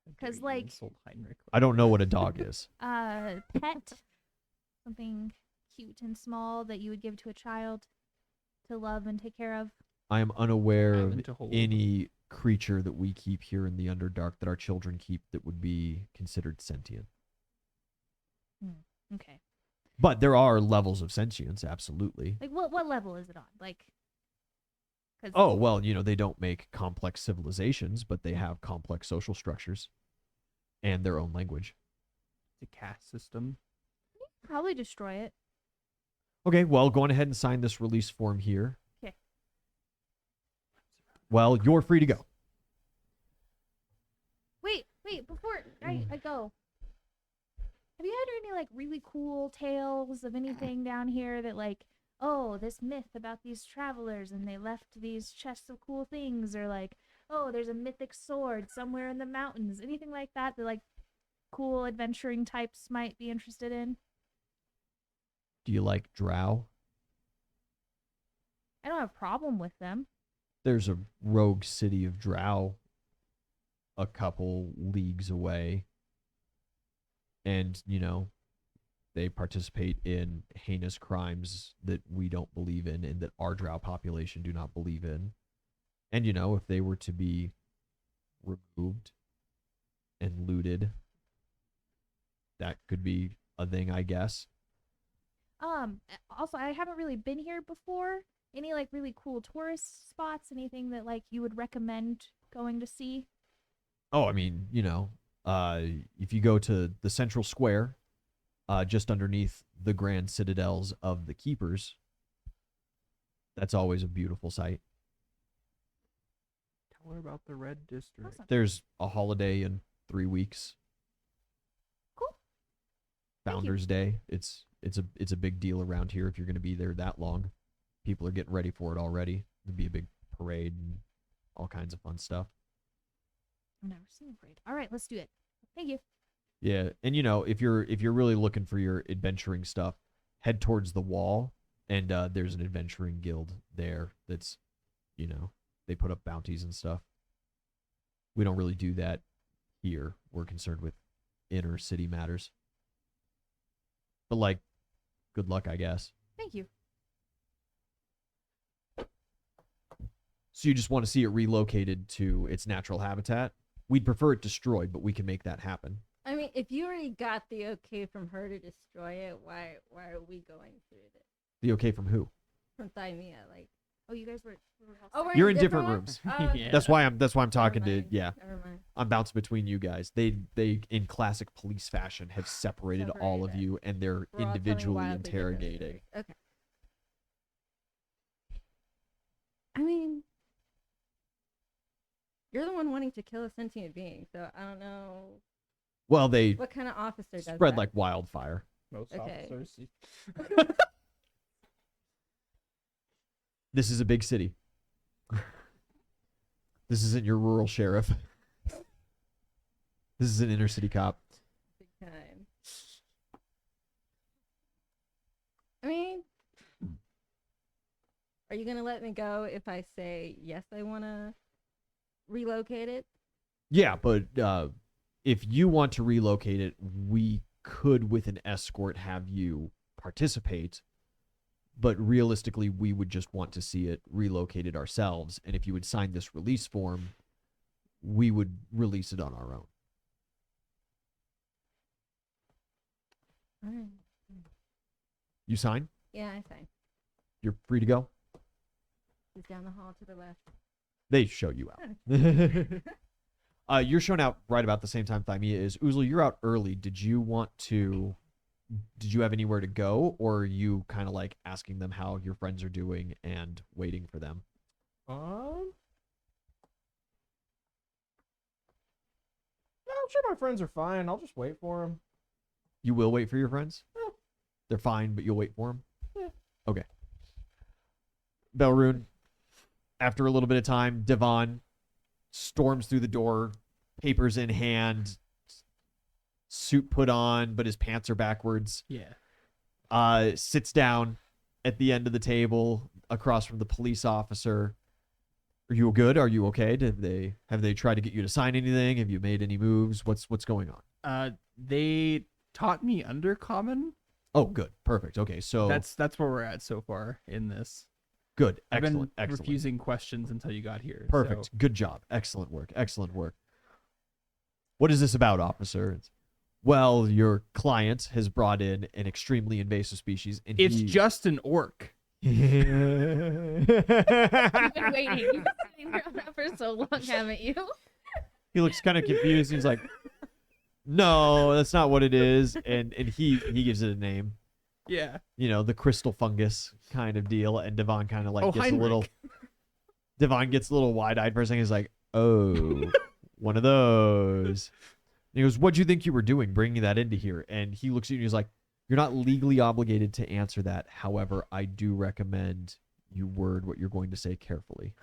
S2: How
S4: 'Cause,
S2: dare you
S4: like-
S2: insult Heinrich
S3: I don't know what a dog is.
S4: Pet, something cute and small that you would give to a child to love and take care of.
S3: I am unaware
S2: Have
S3: of
S2: and to hold.
S3: any creature that we keep here in the Underdark that our children keep that would be considered sentient.
S4: Okay.
S3: But there are levels of sentience, absolutely.
S4: Like what level is it on? Like, 'cause
S3: Oh, well, they don't make complex civilizations, but they have complex social structures and their own language.
S2: The caste system.
S4: probably destroy it.
S3: Okay, well, go on ahead and sign this release form here.
S4: 'Kay.
S3: Well, you're free to go.
S4: Wait, before I go. Have you heard any like really cool tales of anything down here that like, oh, this myth about these travelers and they left these chests of cool things, or like, oh, there's a mythic sword somewhere in the mountains, anything like that that like cool adventuring types might be interested in?
S3: Do you like drow?
S4: I don't have a problem with them.
S3: There's a rogue city of drow a couple leagues away. And, they participate in heinous crimes that we don't believe in and that our drow population do not believe in. And, if they were to be removed and looted, that could be a thing, I guess.
S4: Also, I haven't really been here before. Any like really cool tourist spots? Anything that like you would recommend going to see?
S3: Oh, I mean, if you go to the central square, just underneath the grand citadels of the keepers, that's always a beautiful sight.
S2: Tell her about the Red District.
S4: Awesome.
S3: There's a holiday in 3 weeks.
S4: Cool. Thank you.
S3: Founders Day. It's a big deal around here if you're going to be there that long. People are getting ready for it already. There'll be a big parade and all kinds of fun stuff.
S4: I've never seen a parade. All right, let's do it. Thank you.
S3: Yeah, and if you're really looking for your adventuring stuff, head towards the wall, and there's an adventuring guild there that's, they put up bounties and stuff. We don't really do that here. We're concerned with inner city matters. But like, good luck, I guess.
S4: Thank you.
S3: So you just want to see it relocated to its natural habitat? We'd prefer it destroyed, but we can make that happen.
S5: I mean, if you already got the okay from her to destroy it, why are we going through this?
S3: The okay from who?
S5: From Thymea, like.
S4: Oh, you guys were
S5: Oh, we're
S3: You're in
S5: a
S3: different
S5: ones?
S3: rooms.
S5: Oh, okay.
S2: Yeah.
S3: That's why I'm talking
S5: Never
S3: to
S5: mind.
S3: yeah.
S5: Never mind.
S3: I'm bouncing between you guys. They in classic police fashion have separated all of
S5: Separated.
S3: you, and they're
S5: We're all telling
S3: individually
S5: wildly different
S3: interrogating.
S5: stories. Okay. I mean, you're the one wanting to kill a sentient being, so I don't know
S3: Well, they
S5: what kind of officer does
S3: spread
S5: that.
S3: like wildfire.
S2: Most
S5: Okay.
S2: officers.
S3: This is a big city. This isn't your rural sheriff. This is an inner city cop.
S5: Big time. I mean, are you gonna let me go if I say yes? I want to relocate it.
S3: Yeah, but if you want to relocate it, we could, with an escort, have you participate. But realistically, we would just want to see it relocated ourselves. And if you would sign this release form, we would release it on our own.
S5: All right.
S3: You sign?
S5: Yeah, I sign.
S3: You're free to go?
S5: It's down the hall to the left.
S3: They show you out. You're shown out right about the same time Thymea is. Oozle, you're out early. Did you have anywhere to go, or are you kind of like asking them how your friends are doing and waiting for them?
S1: sure my friends are fine. I'll just wait for them.
S3: You will wait for your friends?
S1: Yeah.
S3: They're fine, but you'll wait for them?
S1: Yeah.
S3: Okay. Belrune, after a little bit of time, Devon storms through the door, papers in hand, suit put on, but his pants are backwards.
S2: Yeah.
S3: Sits down at the end of the table across from the police officer. Are you good? Are you okay? Have they tried to get you to sign anything? Have you made any moves? What's going on?
S2: They taught me Undercommon.
S3: Oh, good. Perfect. Okay, so
S2: That's where we're at so far in this.
S3: good.
S2: I've
S3: Excellent.
S2: been
S3: Excellent.
S2: refusing questions until you got here.
S3: Perfect.
S2: so-
S3: Good job. Excellent work. Excellent work. What is this about, officer? Well, your client has brought in an extremely invasive species, and
S2: It's
S3: he...
S2: just an orc.
S4: You've been waiting. You've been sitting around that for so long, haven't you?
S3: He looks kind of confused. He's like, "No, that's not what it is." And he gives it a name.
S2: Yeah.
S3: You know, the crystal fungus kind of deal. And Devon kind of like
S2: Oh,
S3: gets
S2: Heinrich.
S3: a little. Devon gets a little wide-eyed for a second. He's like, "Oh, one of those." And he goes, "What'd you think you were doing, bringing that into here?" And he looks at you and he's like, "You're not legally obligated to answer that. However, I do recommend you word what you're going to say carefully."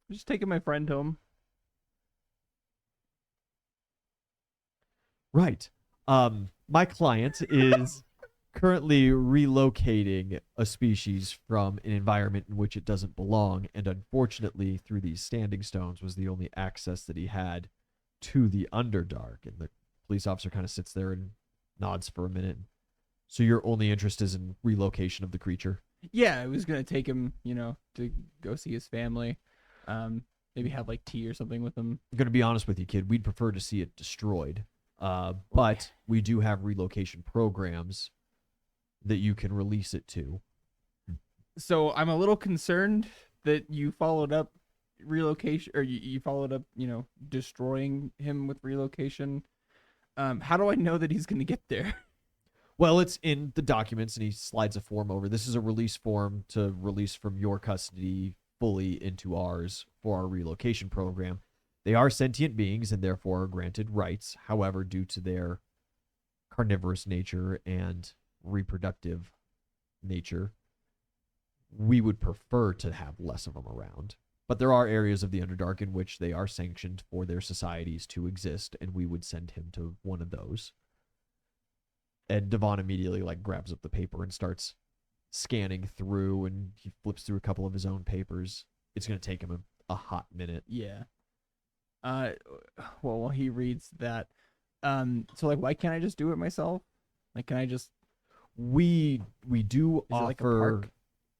S2: I'm just taking my friend home.
S3: Right. My client is currently relocating a species from an environment in which it doesn't belong, and unfortunately, through these standing stones was the only access that he had to the Underdark. And the police officer kind of sits there and nods for a minute. So your only interest is in relocation of the creature?
S2: Yeah, I was gonna take him, to go see his family. Maybe have like tea or something with him.
S3: I'm going to be honest with you, kid. We'd prefer to see it destroyed. But we do have relocation programs that you can release it to.
S2: So I'm a little concerned that you followed up relocation, or you followed up, destroying him with relocation. How do I know that he's gonna get there?
S3: Well, it's in the documents, and he slides a form over. This is a release form to release from your custody fully into ours for our relocation program. They are sentient beings and therefore are granted rights. However, due to their carnivorous nature and reproductive nature, we would prefer to have less of them around. But there are areas of the Underdark in which they are sanctioned for their societies to exist, and we would send him to one of those. And Devon immediately grabs up the paper and starts scanning through, and he flips through a couple of his own papers. It's going to take him a hot minute.
S2: Yeah. Well, while he reads that, so why can't I just do it myself? Can I just?
S3: We do
S2: Is it like a
S3: offer
S2: park?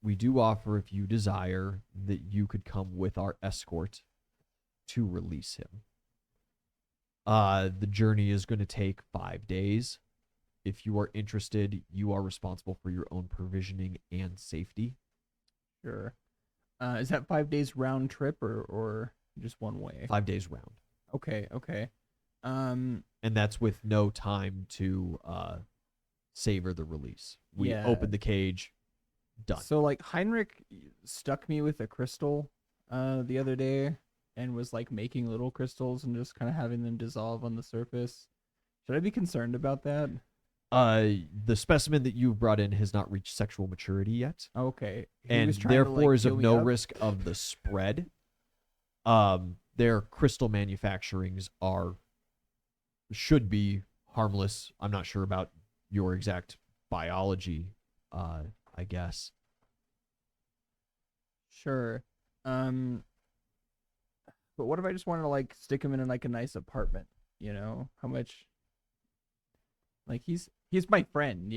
S3: we do offer, if you desire, that you could come with our escort to release him. The journey is going to take 5 days. If you are interested, you are responsible for your own provisioning and safety.
S2: Sure. Is that 5 days round trip or just one way?
S3: 5 days round.
S2: Okay.
S3: And that's with no time to savor the release. We
S2: Yeah.
S3: open the cage, done.
S2: So Heinrich stuck me with a crystal the other day and was making little crystals and just kind of having them dissolve on the surface. Should I be concerned about that?
S3: The specimen that you brought in has not reached sexual maturity yet,
S2: Okay. He
S3: and
S2: was trying to,
S3: therefore is
S2: heal
S3: of
S2: me
S3: no
S2: up?
S3: risk of the spread. Their crystal manufacturings should be harmless. I'm not sure about your exact biology, I guess.
S2: Sure. But what if I just want to stick him in a nice apartment? How much? He's my friend.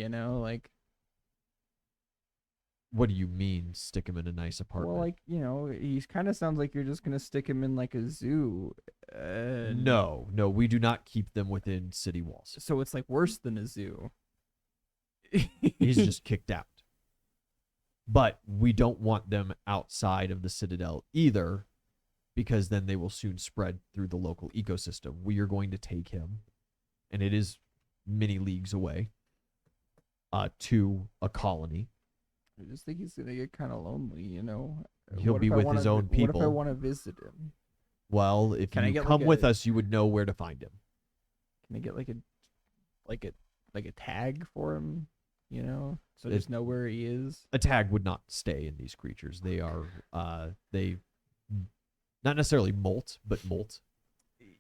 S3: What do you mean, stick him in a nice apartment?
S2: Well, he kind of sounds like you're just gonna stick him in a zoo.
S3: No, we do not keep them within city walls.
S2: So it's worse than a zoo.
S3: He's just kicked out. But we don't want them outside of the Citadel either, because then they will soon spread through the local ecosystem. We are going to take him, and it is many leagues away, to a colony.
S2: I just think he's gonna get kind of lonely.
S3: He'll
S2: What
S3: be
S2: if I
S3: with
S2: wanna
S3: his own
S2: What if I
S3: people.
S2: want to visit him?
S3: Well, if
S2: Can I
S3: you
S2: get,
S3: come with
S2: a-
S3: us, you would know where to find him.
S2: Can I get like a tag for him? You know, so
S3: It-
S2: just know where he is.
S3: A tag would not stay in these creatures. They are they not necessarily molt, but molt.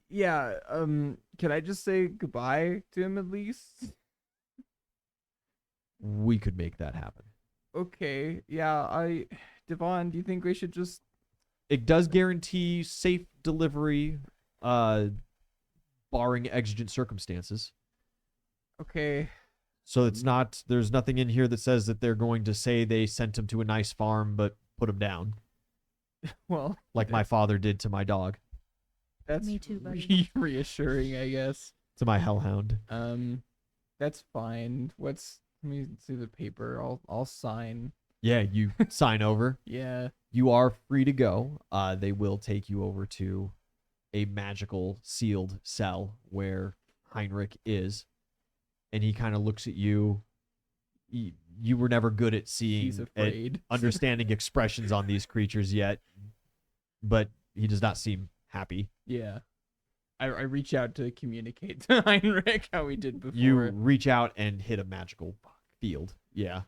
S2: Yeah. Can I just say goodbye to him at least?
S3: We could make that happen.
S2: Okay. Yeah. Devon, do you think we should just?
S3: It does guarantee safe delivery, barring exigent circumstances.
S2: Okay.
S3: So it's not. There's nothing in here that says that they're going to say they sent him to a nice farm, but put him down,
S2: Well,
S3: like my father did to my dog,
S2: that's
S4: Me too, buddy.
S2: reassuring, I guess.
S3: to my hellhound.
S2: That's fine. Let me see the paper. I'll sign.
S3: Yeah, you sign over.
S2: Yeah.
S3: You are free to go. They will take you over to a magical sealed cell where Heinrich is, and he kind of looks at you. You were never good at seeing,
S2: He's
S3: at
S2: afraid.
S3: understanding expressions on these creatures yet, but he does not seem happy.
S2: Yeah. I reach out to communicate to Heinrich how we did before.
S3: You reach out and hit a magical field. Yeah.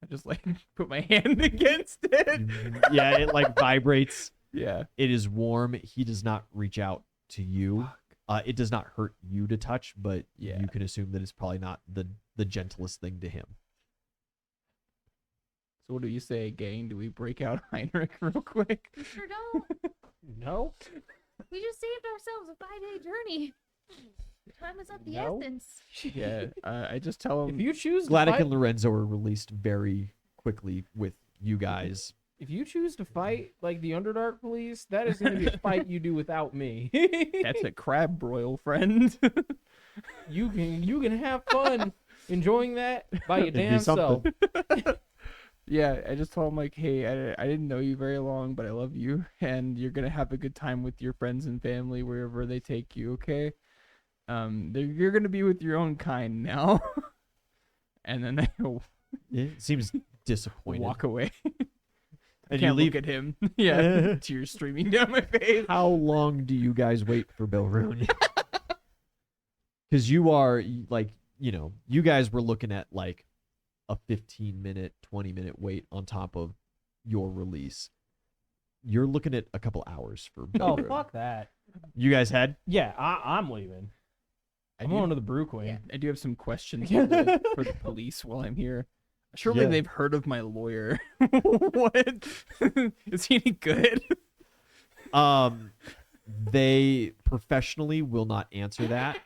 S2: I just like put my hand against it.
S3: Yeah, it like vibrates.
S2: Yeah.
S3: It is warm. He does not reach out to you. It does not hurt you to touch, but
S2: Yeah.
S3: you can assume that it's probably not the gentlest thing to him.
S2: So what do you say, gang? Do we break out Heinrich real quick?
S4: We sure don't.
S1: No.
S4: We just saved ourselves a 5-day journey. Time is of the
S1: No.
S4: essence.
S2: Yeah. I just tell him.
S1: If you choose to
S3: Gladdock
S1: fight,
S3: and Lorenzo are released very quickly with you guys.
S1: if you choose to fight like the Underdark police, that is going to be a fight you do without me.
S2: That's a crab broil, friend.
S1: you can have fun enjoying that by your
S3: It'd be
S1: damn self.
S3: something.
S2: Yeah, I just told him like, hey, I didn't know you very long, but I love you, and you're gonna have a good time with your friends and family wherever they take you. Okay, you're gonna be with your own kind now. And then they
S3: It seems disappointed.
S2: walk away.
S3: And you
S2: Can't
S3: leave.
S2: look at him. Yeah, tears streaming down my face.
S3: How long do you guys wait for Belrune? Because you are like, you guys were looking at like a 15-minute, 20-minute wait on top of your release. You're looking at a couple hours for
S1: Oh,
S3: Belrune.
S1: fuck that.
S3: You guys had?
S1: Yeah, I'm leaving. I'm going to the Brew Queen.
S2: I do have some questions for the police while I'm here. Surely
S3: Yeah.
S2: they've heard of my lawyer. What? Is he any good?
S3: They professionally will not answer that.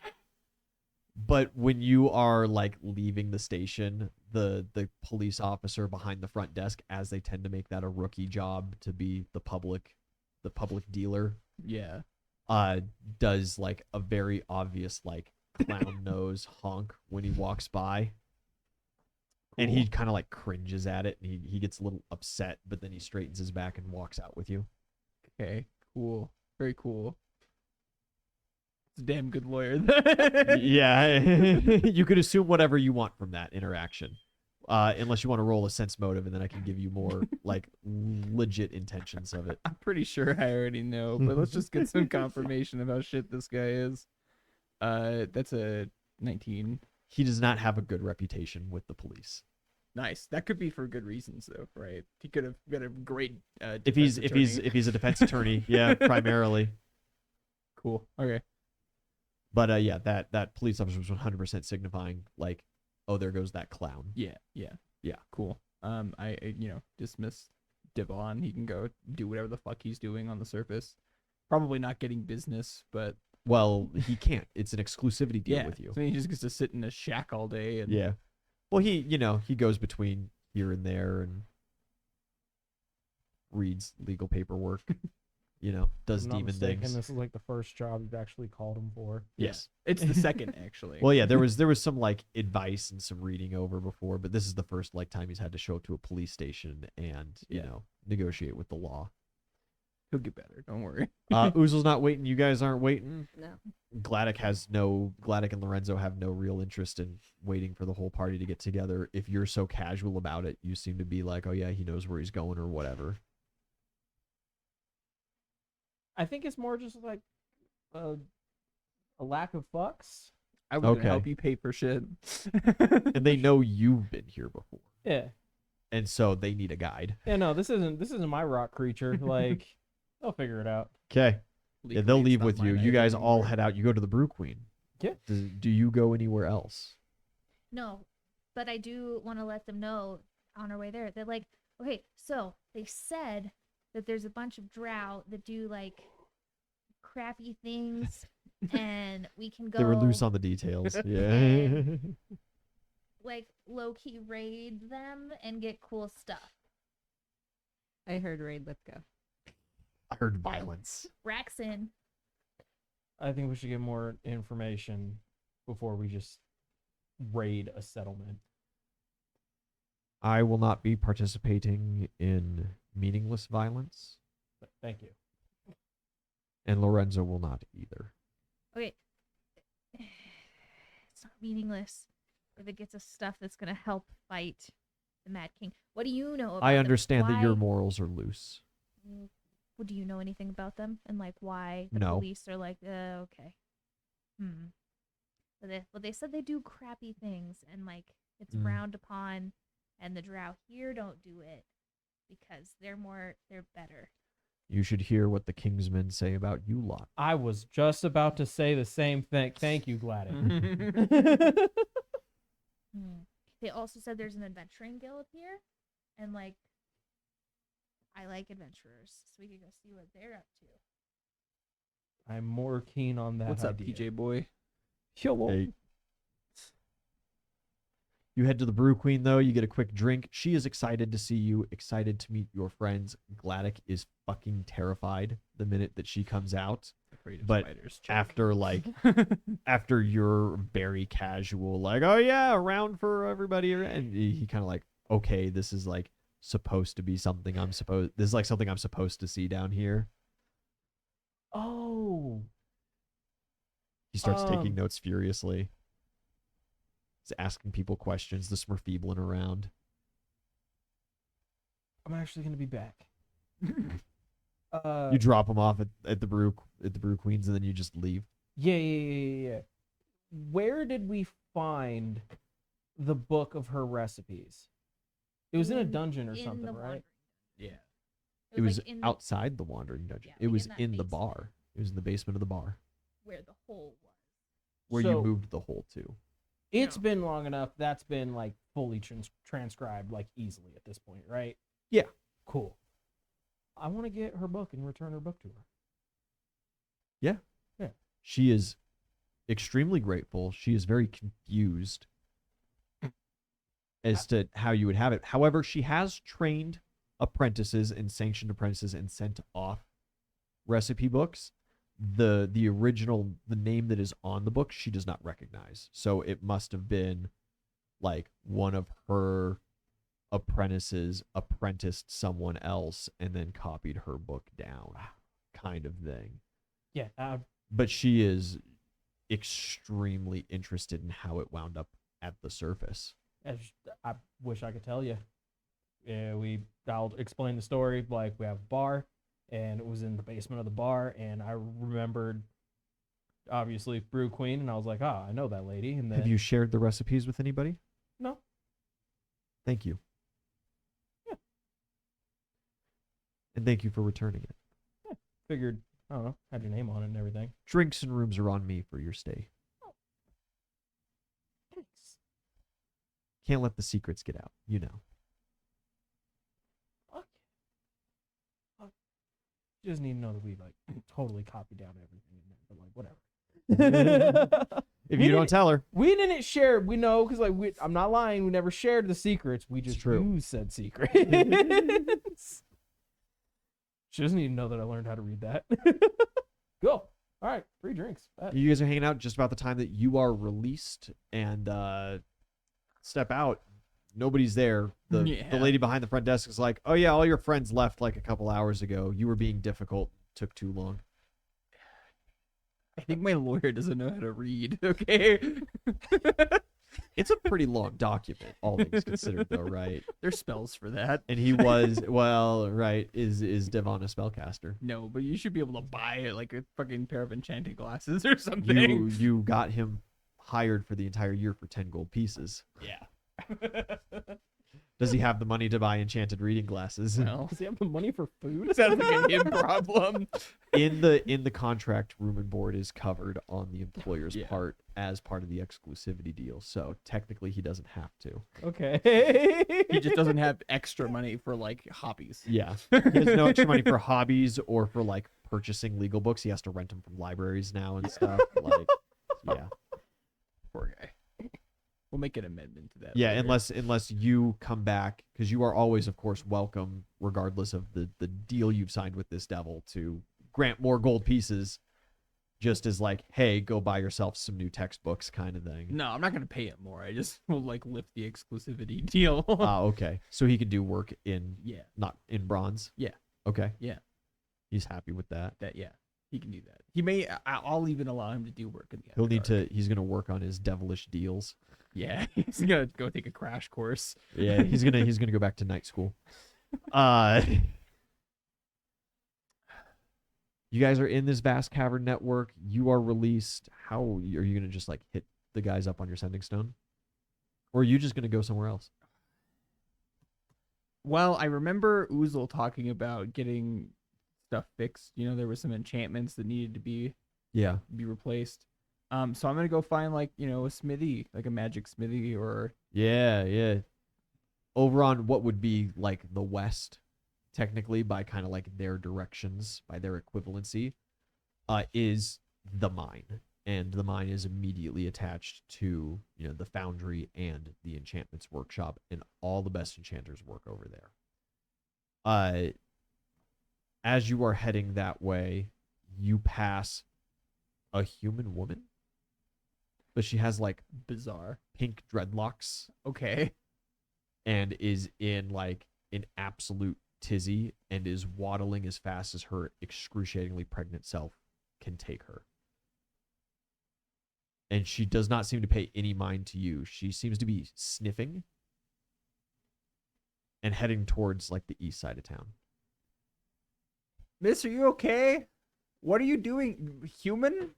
S3: But when you are like leaving the station, the police officer behind the front desk, as they tend to make that a rookie job to be the public dealer,
S2: Yeah.
S3: does like a very obvious like clown nose honk when he walks by. And he
S2: Cool.
S3: kind of like cringes at it, and he gets a little upset, but then he straightens his back and walks out with you.
S2: Okay. Cool. Very cool. It's a damn good lawyer.
S3: Yeah, you could assume whatever you want from that interaction, unless you want to roll a sense motive, and then I can give you more like legit intentions of it.
S2: I'm pretty sure I already know, but let's just get some confirmation of how shit this guy is. That's a 19.
S3: He does not have a good reputation with the police.
S2: Nice. That could be for good reasons, though, right? He could have got a great.
S3: If he's
S2: defense attorney.
S3: if he's a defense attorney, yeah, primarily.
S2: Cool. Okay.
S3: But yeah, that police officer was 100% signifying like, oh, there goes that clown.
S2: Yeah. Cool. I dismiss Devon. He can go do whatever the fuck he's doing on the surface. Probably not getting business, but
S3: Well, he can't. It's an exclusivity deal
S2: yeah.
S3: with you.
S2: So he just gets to sit in a shack all day and
S3: Yeah. Well, he goes between here and there and reads legal paperwork. Does
S1: If I'm not
S3: demon
S1: mistaken,
S3: things.
S1: this is like the first job you've actually called him for.
S3: Yes.
S2: It's the second actually.
S3: Well, yeah, there was some like advice and some reading over before, but this is the first like time he's had to show up to a police station and
S2: Yeah.
S3: negotiate with the law.
S2: He'll get better. Don't worry.
S3: Ouzel's not waiting. You guys aren't waiting.
S5: No.
S3: Gladdock and Lorenzo have no real interest in waiting for the whole party to get together. If you're so casual about it, you seem to be like, oh yeah, he knows where he's going or whatever.
S1: I think it's more just like A lack of fucks.
S2: I wouldn't
S3: Okay.
S2: help you pay for shit.
S3: And they know you've been here before,
S1: Yeah.
S3: and so they need a guide.
S1: Yeah. No, this isn't my rock creature. Like, they'll figure it out.
S3: Okay. Yeah, they'll
S2: Legally,
S3: leave
S2: it's not
S3: with you.
S2: mine.
S3: You
S2: I
S3: guys
S2: don't
S3: all
S2: anymore.
S3: head out. You go to the Brew Queen.
S1: Yeah.
S3: Do you go anywhere else?
S4: No, but I do want to let them know on our way there. They're like, okay, so they said that there's a bunch of drow that do like crappy things, and we can go
S3: They were loose on the details. Yeah.
S4: And- like low key raid them and get cool stuff.
S5: I heard raid. Let's go.
S3: I heard violence.
S4: Braxton,
S1: I think we should get more information before we just raid a settlement.
S3: I will not be participating in meaningless violence,
S1: But thank you.
S3: and Lorenzo will not either.
S4: okay, it's not meaningless if it gets us stuff that's gonna help fight the Mad King. What do you know about
S3: I
S4: them?
S3: understand that your
S4: Why-
S3: morals are loose.
S4: Well, do you know anything about them and like why the
S3: No.
S4: police are like, okay, But they said they do crappy things and like it's frowned upon, and the drow here don't do it because they're better.
S3: You should hear what the Kingsmen say about you lot.
S1: I was just about to say the same thing. Thank you, Gladys.
S4: They also said there's an adventuring guild here, and like I like adventurers, so we could go see what they're up to.
S1: I'm more keen on that.
S2: What's up,
S1: idea.
S2: PJ boy?
S1: Yo,
S3: Hey. You head to the Brew Queen, though. You get a quick drink. She is excited to see you, excited to meet your friends. Gladys is fucking terrified the minute that she comes out.
S2: Afraid of
S3: But
S2: spiders. Check.
S3: After, like, after you're very casual, like, oh, yeah, around for everybody. And he kind of like, okay, this is, like, supposed to be something this is, like, something I'm supposed to see down here.
S1: oh,
S3: He starts
S1: Um,
S3: taking notes furiously. He's asking people questions, the Smurfeebling around.
S1: I'm actually gonna be back.
S3: You drop them off at the brew Queens, and then you just leave.
S1: Yeah. Where did we find the book of her recipes? It was in a dungeon or
S4: in
S1: something,
S4: the
S1: right?
S4: wandering.
S2: Yeah.
S3: It was
S4: like, in
S3: outside the Wandering Dungeon.
S4: Yeah,
S3: It
S4: like
S3: was
S4: in that
S3: in the
S4: basement.
S3: bar. It was in the basement of the bar
S4: where the hole was.
S3: where you
S1: So-
S3: moved the hole to.
S1: It's
S4: No.
S1: been long enough. That's been like fully transcribed, like easily at this point, right?
S3: Yeah.
S1: Cool. I want to get her book and return her book to her.
S3: She is extremely grateful. She is very confused as to how you would have it. However, she has trained apprentices and sanctioned apprentices and sent off recipe books. The original, the name that is on the book, she does not recognize. So it must have been like one of her apprentices apprenticed someone else and then copied her book down, kind of thing.
S1: Yeah.
S3: But she is extremely interested in how it wound up at the surface.
S1: I wish I could tell you. Yeah, I'll explain the story. Like, we have a bar, and it was in the basement of the bar, and I remembered, obviously, Brew Queen, and I was like, I know that lady. And then,
S3: Have you shared the recipes with anybody?
S1: No.
S3: Thank you.
S1: Yeah.
S3: And thank you for returning it.
S1: Figured, I don't know, had your name on it and everything.
S3: Drinks and rooms are on me for your stay.
S1: Thanks.
S3: Can't let the secrets get out, you know.
S1: Fuck. You just need to know that we like totally copied down everything in there, but like whatever.
S3: If
S1: We
S3: you don't
S1: didn't-
S3: tell her.
S1: We didn't share. We know because like I'm not lying. We never shared the secrets. We just
S3: true.
S1: used said secrets. She doesn't even know that I learned how to read that. Cool. All right, free drinks. Bet.
S3: You guys are hanging out just about the time that you are released and step out. Nobody's there. The
S2: Yeah.
S3: lady behind the front desk is like, oh yeah, all your friends left like a couple hours ago. You were being difficult. Took too long.
S2: I think my lawyer doesn't know how to read. Okay.
S3: It's a pretty long document, all things considered, though, right?
S2: There's spells for that.
S3: And he was, well, right, is Devon a spellcaster?
S2: No, but you should be able to buy like a fucking pair of enchanted glasses or something.
S3: You got him hired for the entire year for 10 gold pieces.
S2: Yeah.
S3: Does he have the money to buy enchanted reading glasses?
S2: Well,
S1: Does he have the money for food?
S2: sounds like a him problem.
S3: In the contract, room and board is covered on the employer's
S2: Yeah.
S3: part as part of the exclusivity deal. So technically, he doesn't have to.
S1: Okay.
S2: He just doesn't have extra money for like hobbies.
S3: Yeah, he has no extra money for hobbies or for like purchasing legal books. He has to rent them from libraries now and stuff. Like, yeah,
S2: Poor guy. We'll make an amendment to that.
S3: yeah.
S2: later.
S3: Unless you come back, because you are always, of course, welcome, regardless of the deal you've signed with this devil, to grant more gold pieces. Just as like, hey, go buy yourself some new textbooks, kind of thing.
S2: No, I'm not gonna pay him more. I just will like lift the exclusivity deal.
S3: Ah, okay. So he can do work in
S2: yeah,
S3: not in bronze.
S2: Yeah.
S3: Okay.
S2: Yeah.
S3: He's happy with that.
S2: he can do that. He may. I'll even allow him to do work in the.
S3: He'll need
S2: Underdark.
S3: to. He's gonna work on his devilish deals.
S2: Yeah, he's gonna go take a crash course.
S3: Yeah. He's gonna go back to night school. You guys are in this vast cavern network. You are released. How are you gonna just like hit the guys up on your sending stone, or are you just gonna go somewhere else?
S2: Well, I remember Uzel talking about getting stuff fixed. You know, there were some enchantments that needed to be
S3: Yeah.
S2: replaced. So I'm gonna go find like a smithy, like a magic smithy, or
S3: Yeah. Yeah. Over on what would be like the west, technically by kind of like their directions, by their equivalency, is the mine. And the mine is immediately attached to, the foundry and the enchantments workshop, and all the best enchanters work over there. As you are heading that way, you pass a human woman, but she has like
S2: bizarre.
S3: pink dreadlocks
S2: Okay.
S3: and is in like an absolute tizzy and is waddling as fast as her excruciatingly pregnant self can take her. And she does not seem to pay any mind to you. She seems to be sniffing and heading towards like the east side of town.
S2: Miss, are you okay? What are you doing, human?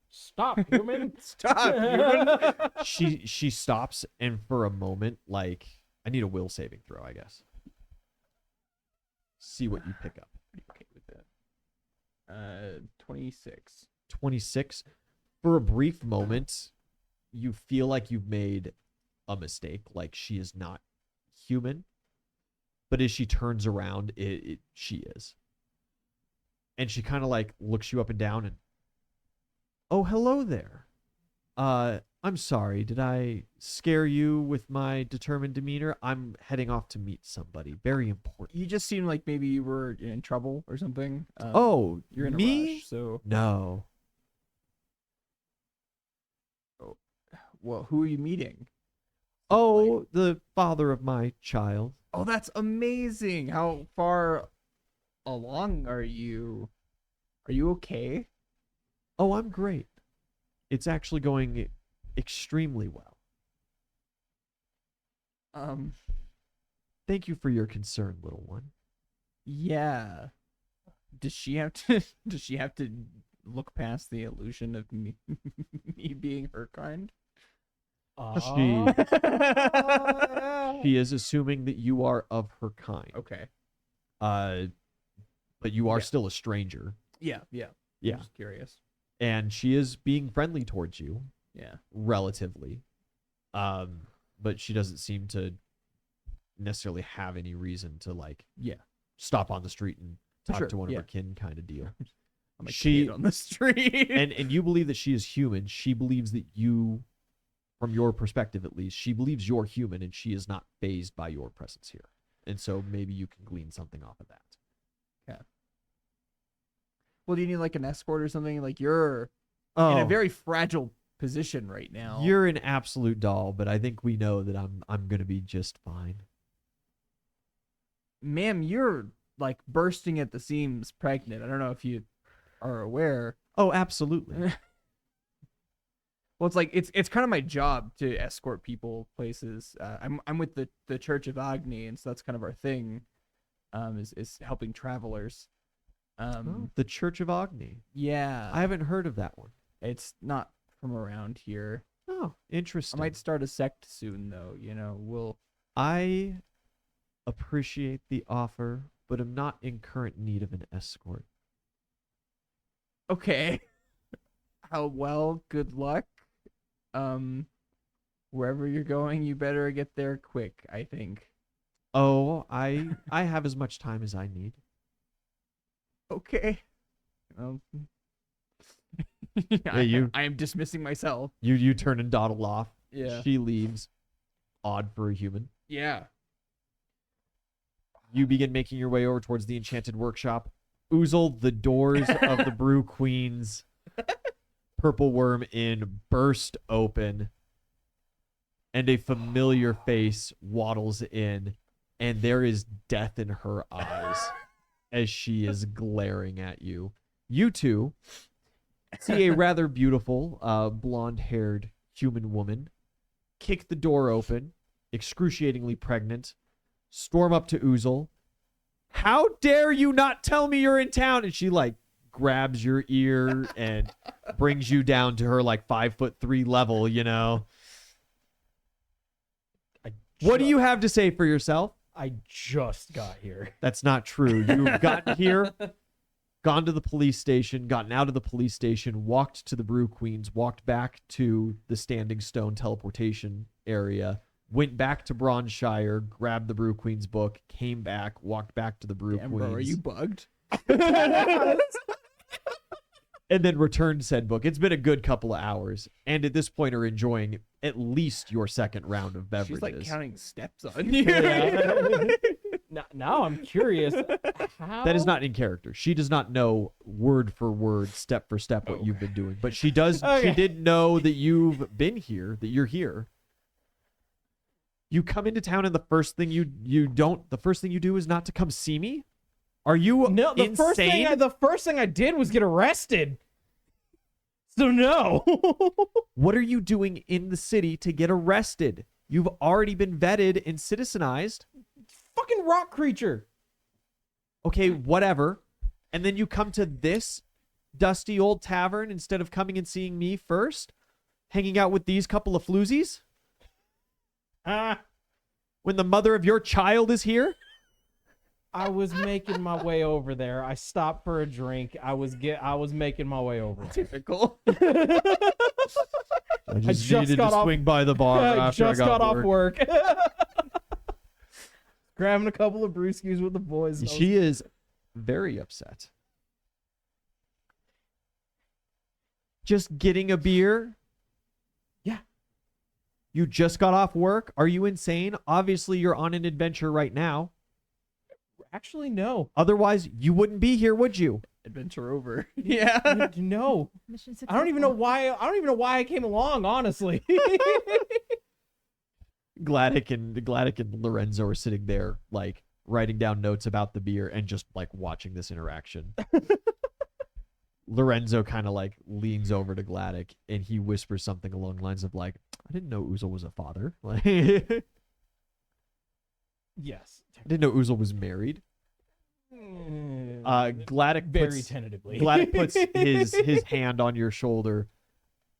S1: Stop, human.
S2: Stop, human.
S3: She stops, and for a moment, like, I need a will saving throw, I guess. See what you pick up.
S2: Pretty okay with that. 26.
S3: 26. For a brief moment, you feel like you've made a mistake, like she is not human. But as she turns around, she is. And she kind of like looks you up and down and, oh, hello there. I'm sorry. Did I scare you with my determined demeanor? I'm heading off to meet somebody very important.
S2: You just seem like maybe you were in trouble or something.
S3: Oh,
S2: You're in a
S3: me?
S2: rush, so
S3: No.
S2: well, who are you meeting?
S3: Oh, the father of my child.
S2: Oh, that's amazing. How far along are you? Are you okay?
S3: Oh, I'm great. It's actually going extremely well. Thank you for your concern, little one.
S2: Yeah. Does she have to does she have to look past the illusion of me, me being her kind?
S3: She is assuming that you are of her kind.
S2: Okay.
S3: But you are
S2: Yeah.
S3: still a stranger.
S2: Yeah, yeah.
S3: Yeah.
S2: I'm just curious.
S3: And she is being friendly towards you,
S2: Yeah.
S3: relatively. But she doesn't seem to necessarily have any reason to like
S2: Yeah.
S3: stop on the street and talk
S2: Sure,
S3: to one of
S2: yeah.
S3: her kin kind of deal.
S2: I'm a
S3: She-
S2: kid on the street.
S3: and you believe that she is human. She believes that you, from your perspective at least, she believes you're human and she is not fazed by your presence here. And so maybe you can glean something off of that.
S2: Well, do you need like an escort or something? Like you're
S3: Oh,
S2: in a very fragile position right now.
S3: you're an absolute doll, but I think we know that I'm gonna be just fine.
S2: Ma'am, you're like bursting at the seams pregnant. I don't know if you are aware.
S3: Oh, absolutely.
S2: Well, it's kind of my job to escort people places. I'm with the Church of Agni, and so that's kind of our thing. Is helping travelers.
S3: The Church of Agni.
S2: Yeah,
S3: I haven't heard of that one.
S2: it's not from around here.
S3: Oh,
S2: I
S3: interesting.
S2: might start a sect soon, though. We'll.
S3: I appreciate the offer, but am not in current need of an escort.
S2: Okay. Well, good luck. Wherever you're going, you better get there quick, I think.
S3: Oh, I have as much time as I need.
S2: Okay. Well,
S3: you-
S2: I am dismissing myself.
S3: You turn and dawdle off.
S2: Yeah.
S3: She leaves. Odd for a human.
S2: Yeah.
S3: You begin making your way over towards the enchanted workshop. Oozle, the doors of the Brew Queen's Purple Worm Inn burst open, and a familiar face waddles in, and there is death in her eyes as she is glaring at you. You two see a rather beautiful, blonde-haired human woman kick the door open, excruciatingly pregnant, storm up to Oozle. How dare you not tell me you're in town? And she grabs your ear and brings you down to her 5'3" level, What do you have to say for yourself?
S1: I just got here.
S3: That's not true. You've gotten here, gone to the police station, gotten out of the police station, walked to the Brew Queens, walked back to the Standing Stone teleportation area, went back to Bronzeshire, grabbed the Brew Queen's book, came back, walked back to the Brew
S2: Damn,
S3: Queens.
S2: bro, are you bugged?
S3: And then returned said book. It's been a good couple of hours, and at this point are enjoying at least your second round of beverages.
S2: She's counting steps on you.
S1: Now I'm curious. How?
S3: That is not in character. She does not know word for word, step for step what you've been doing, but she does.
S1: Okay.
S3: She did know that you've been here, that you're here. You come into town, and the first thing you do is not to come see me. Are you
S1: No, the
S3: insane?
S1: first thing I did was get arrested. So no.
S3: What are you doing in the city to get arrested? You've already been vetted and citizenized.
S1: Fucking rock creature.
S3: Okay, whatever. And then you come to this dusty old tavern instead of coming and seeing me first, hanging out with these couple of floozies when the mother of your child is here.
S1: I was making my way over there. I stopped for a drink. I was making my way over there.
S2: Typical.
S3: I just
S1: just
S3: needed
S1: got
S3: to
S1: off-
S3: swing by the bar
S1: I
S3: after
S1: just
S3: I got
S1: off
S3: work.
S1: work. Grabbing a couple of brewskis with the boys. and I was-
S3: She is very upset. Just getting a beer?
S1: Yeah.
S3: You just got off work? Are you insane? Obviously, you're on an adventure right now.
S1: Actually, no.
S3: Otherwise, you wouldn't be here, would you?
S2: Adventure over. Yeah.
S1: No.
S4: Mission
S1: I don't even know
S4: successful.
S1: why. I don't even know why I came along. Honestly.
S3: Gladdick and Lorenzo are sitting there, writing down notes about the beer and just, watching this interaction. Lorenzo kind of, leans over to Gladdick and he whispers something along the lines of, I didn't know Oozle was a father. I
S1: Yes.
S3: didn't know Oozle was married. Gladdick
S1: Very
S3: puts,
S1: tentatively.
S3: Gladdick puts his hand on your shoulder.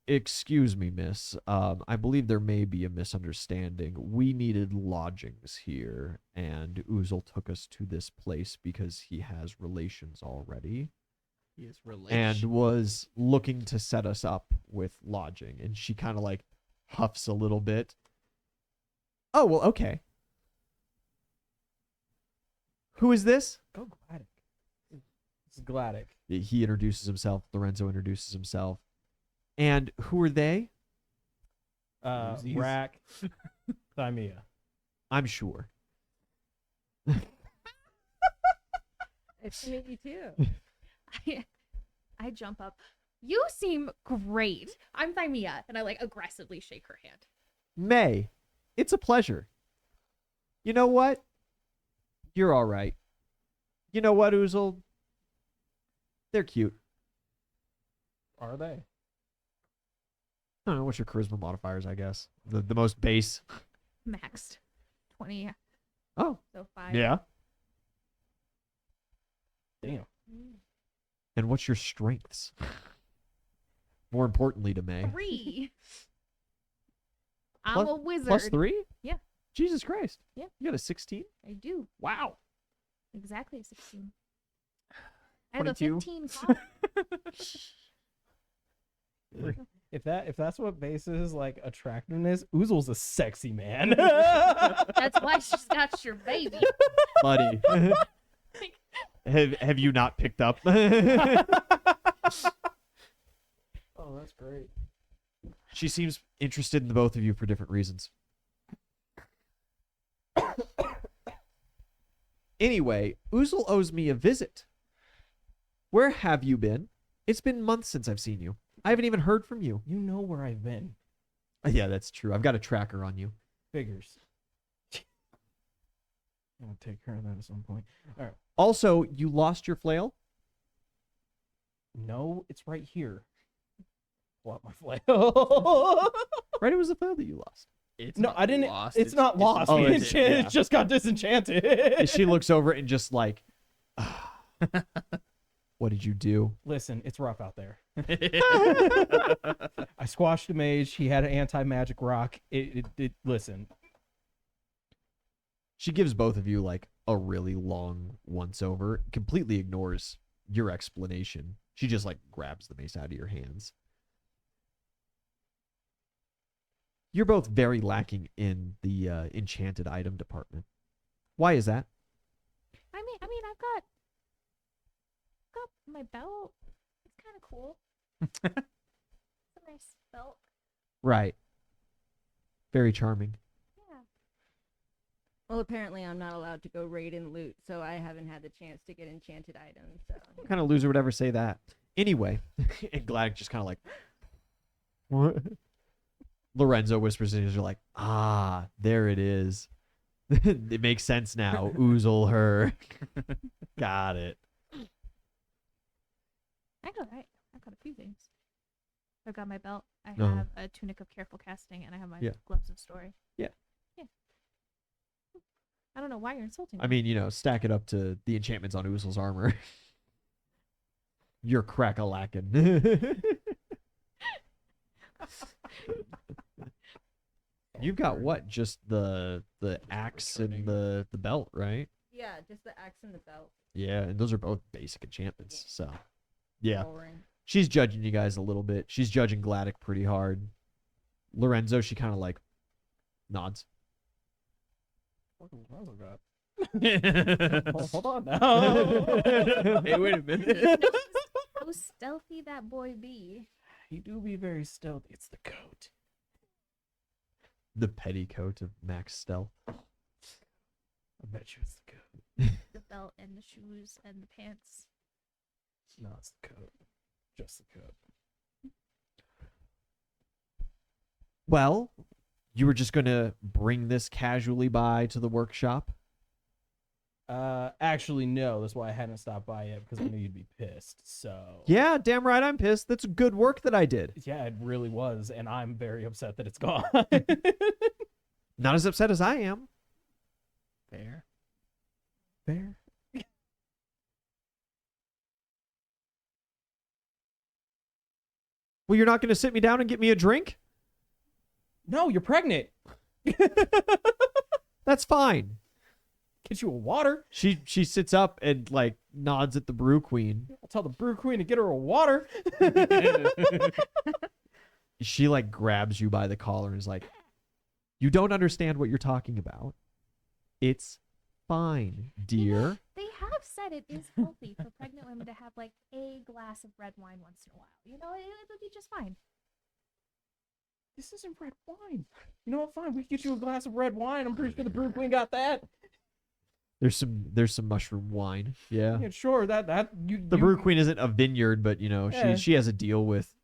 S3: Excuse me, miss. I believe there may be a misunderstanding. We needed lodgings here, and Oozle took us to this place because he has relations already
S2: He is
S3: and
S2: relation.
S3: was looking to set us up with lodging. And she kind of huffs a little bit. Oh, well, okay. Who is this?
S1: Go Gladdick. This is Gladdick.
S3: He introduces himself. Lorenzo introduces himself. And who are they?
S2: Who's
S1: Rack. Thymea.
S3: I'm sure.
S5: Nice to meet you too.
S4: I jump up. You seem great. I'm Thymea, and I aggressively shake her hand.
S3: May, it's a pleasure. You know what? You're all right. You know what, Oozle? They're cute.
S1: Are they?
S3: I don't know, what's your charisma modifiers, I guess? The most base.
S4: Maxed 20,
S3: Oh,
S4: so 5.
S3: yeah.
S1: Damn.
S3: And what's your strengths? More importantly to May.
S4: 3. I'm
S3: Plus-
S4: a wizard.
S3: Plus 3?
S4: Yeah.
S3: Jesus Christ.
S4: Yeah.
S3: You got a 16?
S4: I do.
S3: Wow.
S4: Exactly 16. I have a
S2: 22.
S4: 15 con.
S1: If that's what bases like attractiveness, Oozle's a sexy man.
S4: That's why she's got your baby.
S3: Buddy. have you not picked up?
S1: Oh, that's great.
S3: She seems interested in the both of you for different reasons. Anyway, Oozle owes me a visit. Where have you been? It's been months since I've seen you. I haven't even heard from you.
S1: You know where I've been.
S3: Yeah, that's true. I've got a tracker on you.
S1: Figures. I'll take care of that at some point. All right.
S3: Also, you lost your flail?
S1: No, it's right here. Pull out my flail.
S3: Right, it was the flail that you lost.
S2: It's
S1: No,
S2: not
S1: I didn't.
S2: Lost.
S1: It's not lost.
S3: Oh,
S1: It
S3: it's-
S1: it just got disenchanted.
S3: And she looks over and just like, what did you do?
S1: Listen, it's rough out there. I squashed a mage. He had an anti-magic rock. Listen,
S3: She gives both of you like a really long once over, completely ignores your explanation. She just like grabs the mace out of your hands. You're both very lacking in the enchanted item department. Why is that?
S4: I mean, I've got my belt. It's kind of cool. It's a nice belt.
S3: Right. Very charming.
S4: Yeah.
S5: Well, apparently I'm not allowed to go raid and loot, so I haven't had the chance to get enchanted items. So
S3: What kind of loser would ever say that? Anyway, and Gladys just kind of like, what? Lorenzo whispers in his ear like, ah, there it is. It makes sense now. Oozle her. Got it.
S4: I've got a few things. I've got my belt. I
S3: Uh-huh.
S4: have a tunic of careful casting, and I have my
S3: Yeah.
S4: gloves of story.
S3: Yeah.
S4: Yeah. I don't know why you're insulting me.
S3: I mean, you know, stack it up to the enchantments on Oozle's armor. You're crack-a-lackin'. You've got what? Just the axe and the belt, right?
S5: yeah, just the axe and the belt.
S3: Yeah, and those are both basic enchantments. So, yeah.
S5: Boring.
S3: She's judging you guys a little bit. She's judging Gladys pretty hard. Lorenzo, she kind of like nods.
S1: Hold on now.
S2: Hey, wait a minute.
S4: How stealthy that boy be.
S1: He do be very stealthy. It's the coat.
S3: The petticoat of Max Stealth.
S1: I bet you it's the coat.
S4: The belt and the shoes and the pants.
S1: No, it's the coat. Just the coat.
S3: Well, you were just gonna bring this casually by to the workshop?
S1: Actually, no. That's why I hadn't stopped by yet, because I knew you'd be pissed. So
S3: Yeah, damn right I'm pissed. That's good work that I did.
S1: yeah, it really was, and I'm very upset that it's gone.
S3: Not as upset as I am.
S2: Fair.
S1: Fair.
S3: Well, you're not gonna sit me down and get me a drink?
S1: No, you're pregnant.
S3: That's fine.
S1: Get you a water.
S3: She sits up and like nods at the brew queen.
S1: I'll tell the brew queen to get her a water.
S3: She like grabs you by the collar and is like, "You don't understand what you're talking about. It's fine, dear."
S4: They have said it is healthy for pregnant women to have like a glass of red wine once in a while. You know, it would be just fine.
S1: This isn't red wine. You know what? Fine, we can get you a glass of red wine. I'm pretty sure the brew queen got that.
S3: There's some mushroom wine. Yeah.
S1: Yeah, sure. That you.
S3: The brew queen isn't a vineyard, but you know,
S1: Yeah.
S3: she has a deal with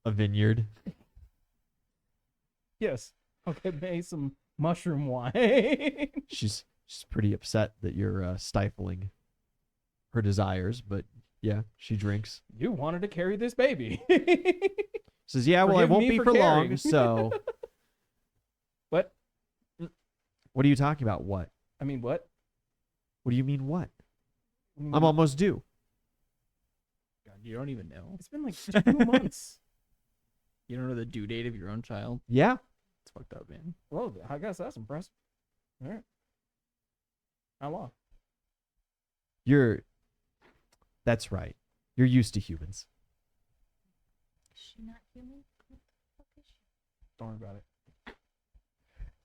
S3: a vineyard.
S1: Yes. Okay, make some mushroom wine.
S3: She's pretty upset that you're stifling her desires, but yeah, she drinks.
S1: You wanted to carry this baby.
S3: Says, yeah, well, I
S1: Forgive
S3: won't
S1: me
S3: be
S1: for
S3: for long,
S1: caring.
S3: so.
S1: What?
S3: What are you talking about? What?
S1: I mean, what?
S3: What do you mean, what?
S1: Mm,
S3: I'm almost due.
S2: God, you don't even know.
S1: It's been like 2 months.
S2: You don't know the due date of your own child.
S3: Yeah.
S2: It's fucked up, man.
S1: Well, I guess that's impressive. All right. How long?
S3: That's right. You're used to humans.
S4: Is she not human? What the fuck is she?
S1: Don't worry about it.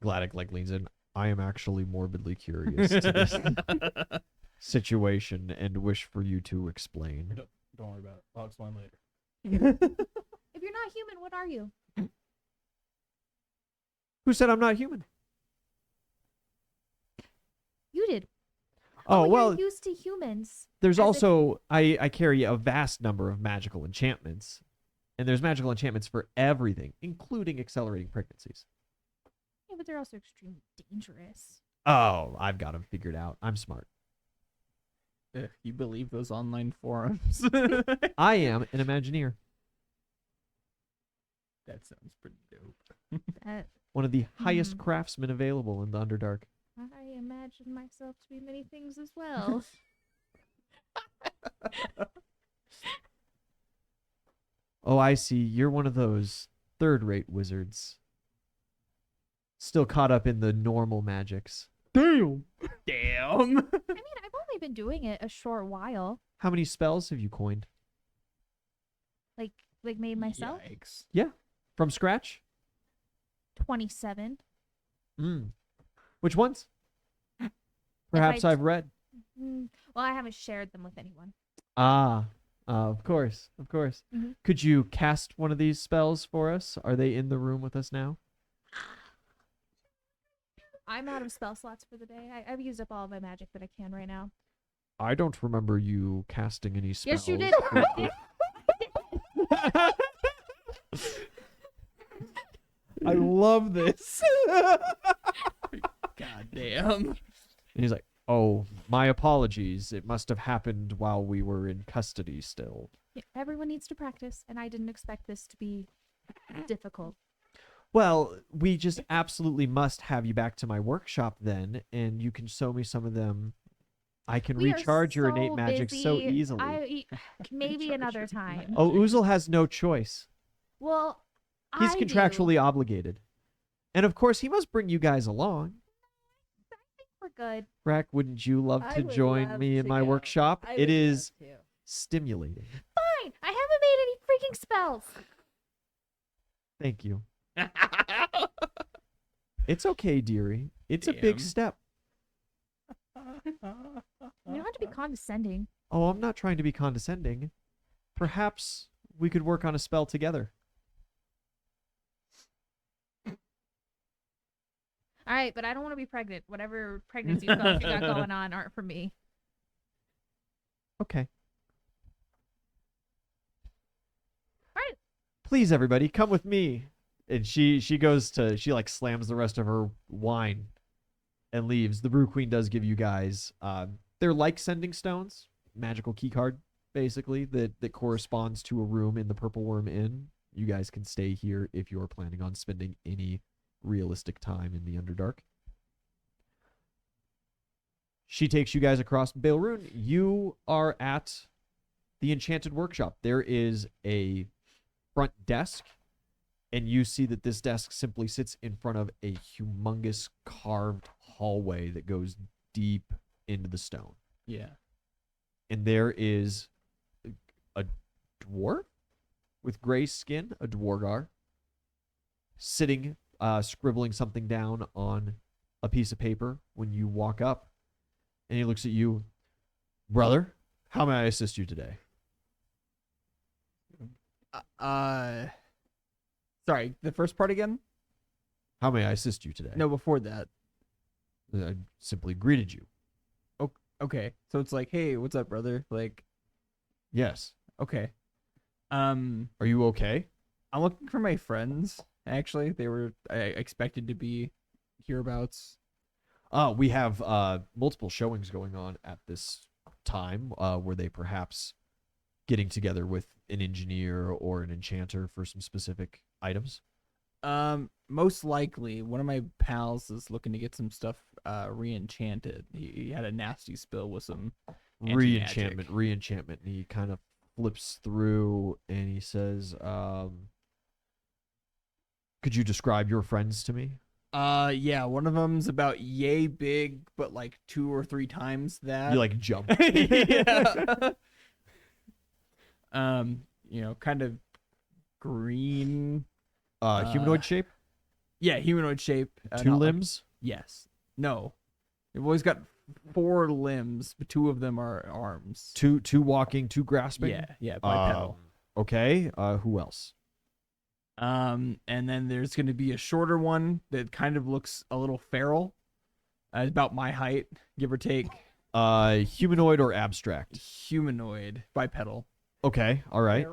S3: Gladdock like leans in. I am actually morbidly curious to this situation and wish for you to explain.
S1: Don't worry about it. I'll explain later.
S4: If you're not human, what are you?
S3: Who said I'm not human?
S4: You did.
S3: Oh,
S4: you're
S3: well,
S4: used to humans.
S3: there's
S4: as if-
S3: also I carry a vast number of magical enchantments. And there's magical enchantments for everything, including accelerating pregnancies.
S4: Yeah, but they're also extremely dangerous.
S3: Oh, I've got them figured out. I'm smart.
S2: Ugh, you believe those online forums?
S3: I am an Imagineer.
S2: That sounds pretty dope.
S4: That
S3: One of the highest
S4: Hmm.
S3: craftsmen available in the Underdark.
S4: I imagine myself to be many things as well.
S3: Oh, I see. You're one of those third-rate wizards. Still caught up in the normal magics.
S2: Damn.
S4: I mean, I've only been doing it a short while.
S3: How many spells have you coined?
S4: Like made myself.
S2: Yikes.
S3: From scratch?
S4: 27.
S3: Which ones? Perhaps
S4: I-
S3: I've read.
S4: Well, I haven't shared them with anyone.
S3: Of course, of course.
S4: Mhm.
S3: Could you cast one of these spells for us? Are they in the room with us now?
S4: I'm out of spell slots for the day. I've used up all of my magic that I can right now.
S3: I don't remember you casting any spells.
S4: Yes, you did.
S2: I love this. God damn.
S3: And he's like, oh, my apologies. It must have happened while we were in custody still.
S4: Yeah, everyone needs to practice, and I didn't expect this to be difficult.
S3: Well, we just absolutely must have you back to my workshop then, and you can show me some of them. I can
S4: We are
S3: recharge your innate
S4: so
S3: magic so
S4: busy.
S3: easily.
S4: Maybe another time.
S3: Oh, Oozle has no choice.
S4: Well,
S3: He's
S4: I
S3: contractually obligated. And of course, he must bring you guys along.
S4: We're good.
S3: Rack, wouldn't you love
S5: I
S3: to
S5: would
S3: join
S5: love
S3: me in
S5: to
S3: my
S5: go.
S3: workshop?
S5: I
S3: It
S5: would
S3: is
S5: love to.
S3: stimulating.
S4: Fine. I haven't made any freaking spells.
S3: Thank you. It's okay, dearie. It's a big
S2: Damn.
S3: step.
S4: You don't have to be condescending.
S3: Oh, I'm not trying to be condescending. Perhaps we could work on a spell together.
S4: All right, but I don't want to be pregnant. Whatever pregnancy spells you got going on aren't for me.
S3: Okay.
S4: All right.
S3: Please, everybody, come with me. And she like slams the rest of her wine and leaves. The Brew Queen does give you guys they're like sending stones, magical key card, basically, that corresponds to a room in the Purple Worm Inn. You guys can stay here if you're planning on spending any realistic time in the Underdark. She takes you guys across Bailrune. You are at the Enchanted Workshop. There is a front desk, and you see that this desk simply sits in front of a humongous carved hallway that goes deep into the stone.
S2: Yeah.
S3: And there is a dwarf with gray skin, a dwargar, sitting, scribbling something down on a piece of paper when you walk up. And he looks at you. Brother, how may I assist you today?
S2: Sorry, the first part again?
S3: How may I assist you today?
S2: No, before that.
S3: I simply greeted you.
S2: Okay. So it's like, hey, what's up, brother? Like,
S3: Yes.
S2: okay.
S3: Are you okay?
S2: I'm looking for my friends, actually. They were expected to be hereabouts.
S3: We have multiple showings going on at this time. Were they perhaps getting together with an engineer or an enchanter for some specific items?
S2: Most likely, one of my pals is looking to get some stuff re-enchanted. He had a nasty spill with some anti-magic.
S3: Re-enchantment. And he kind of flips through and he says, could you describe your friends to me?
S2: Yeah, one of them's about yay big, but like 2 or 3 times that.
S3: You like jump.
S2: Yeah. Kind of green.
S3: Humanoid shape?
S2: Yeah, humanoid shape.
S3: 2
S2: not like-
S3: limbs?
S2: yes. No. They've always got 4 limbs, but 2 of them are arms.
S3: Two walking, 2 grasping?
S2: Yeah, bipedal.
S3: Okay. Who else?
S2: And then there's going to be a shorter one that kind of looks a little feral. About my height, give or take.
S3: Humanoid or abstract?
S2: Humanoid, bipedal.
S3: Okay. All right.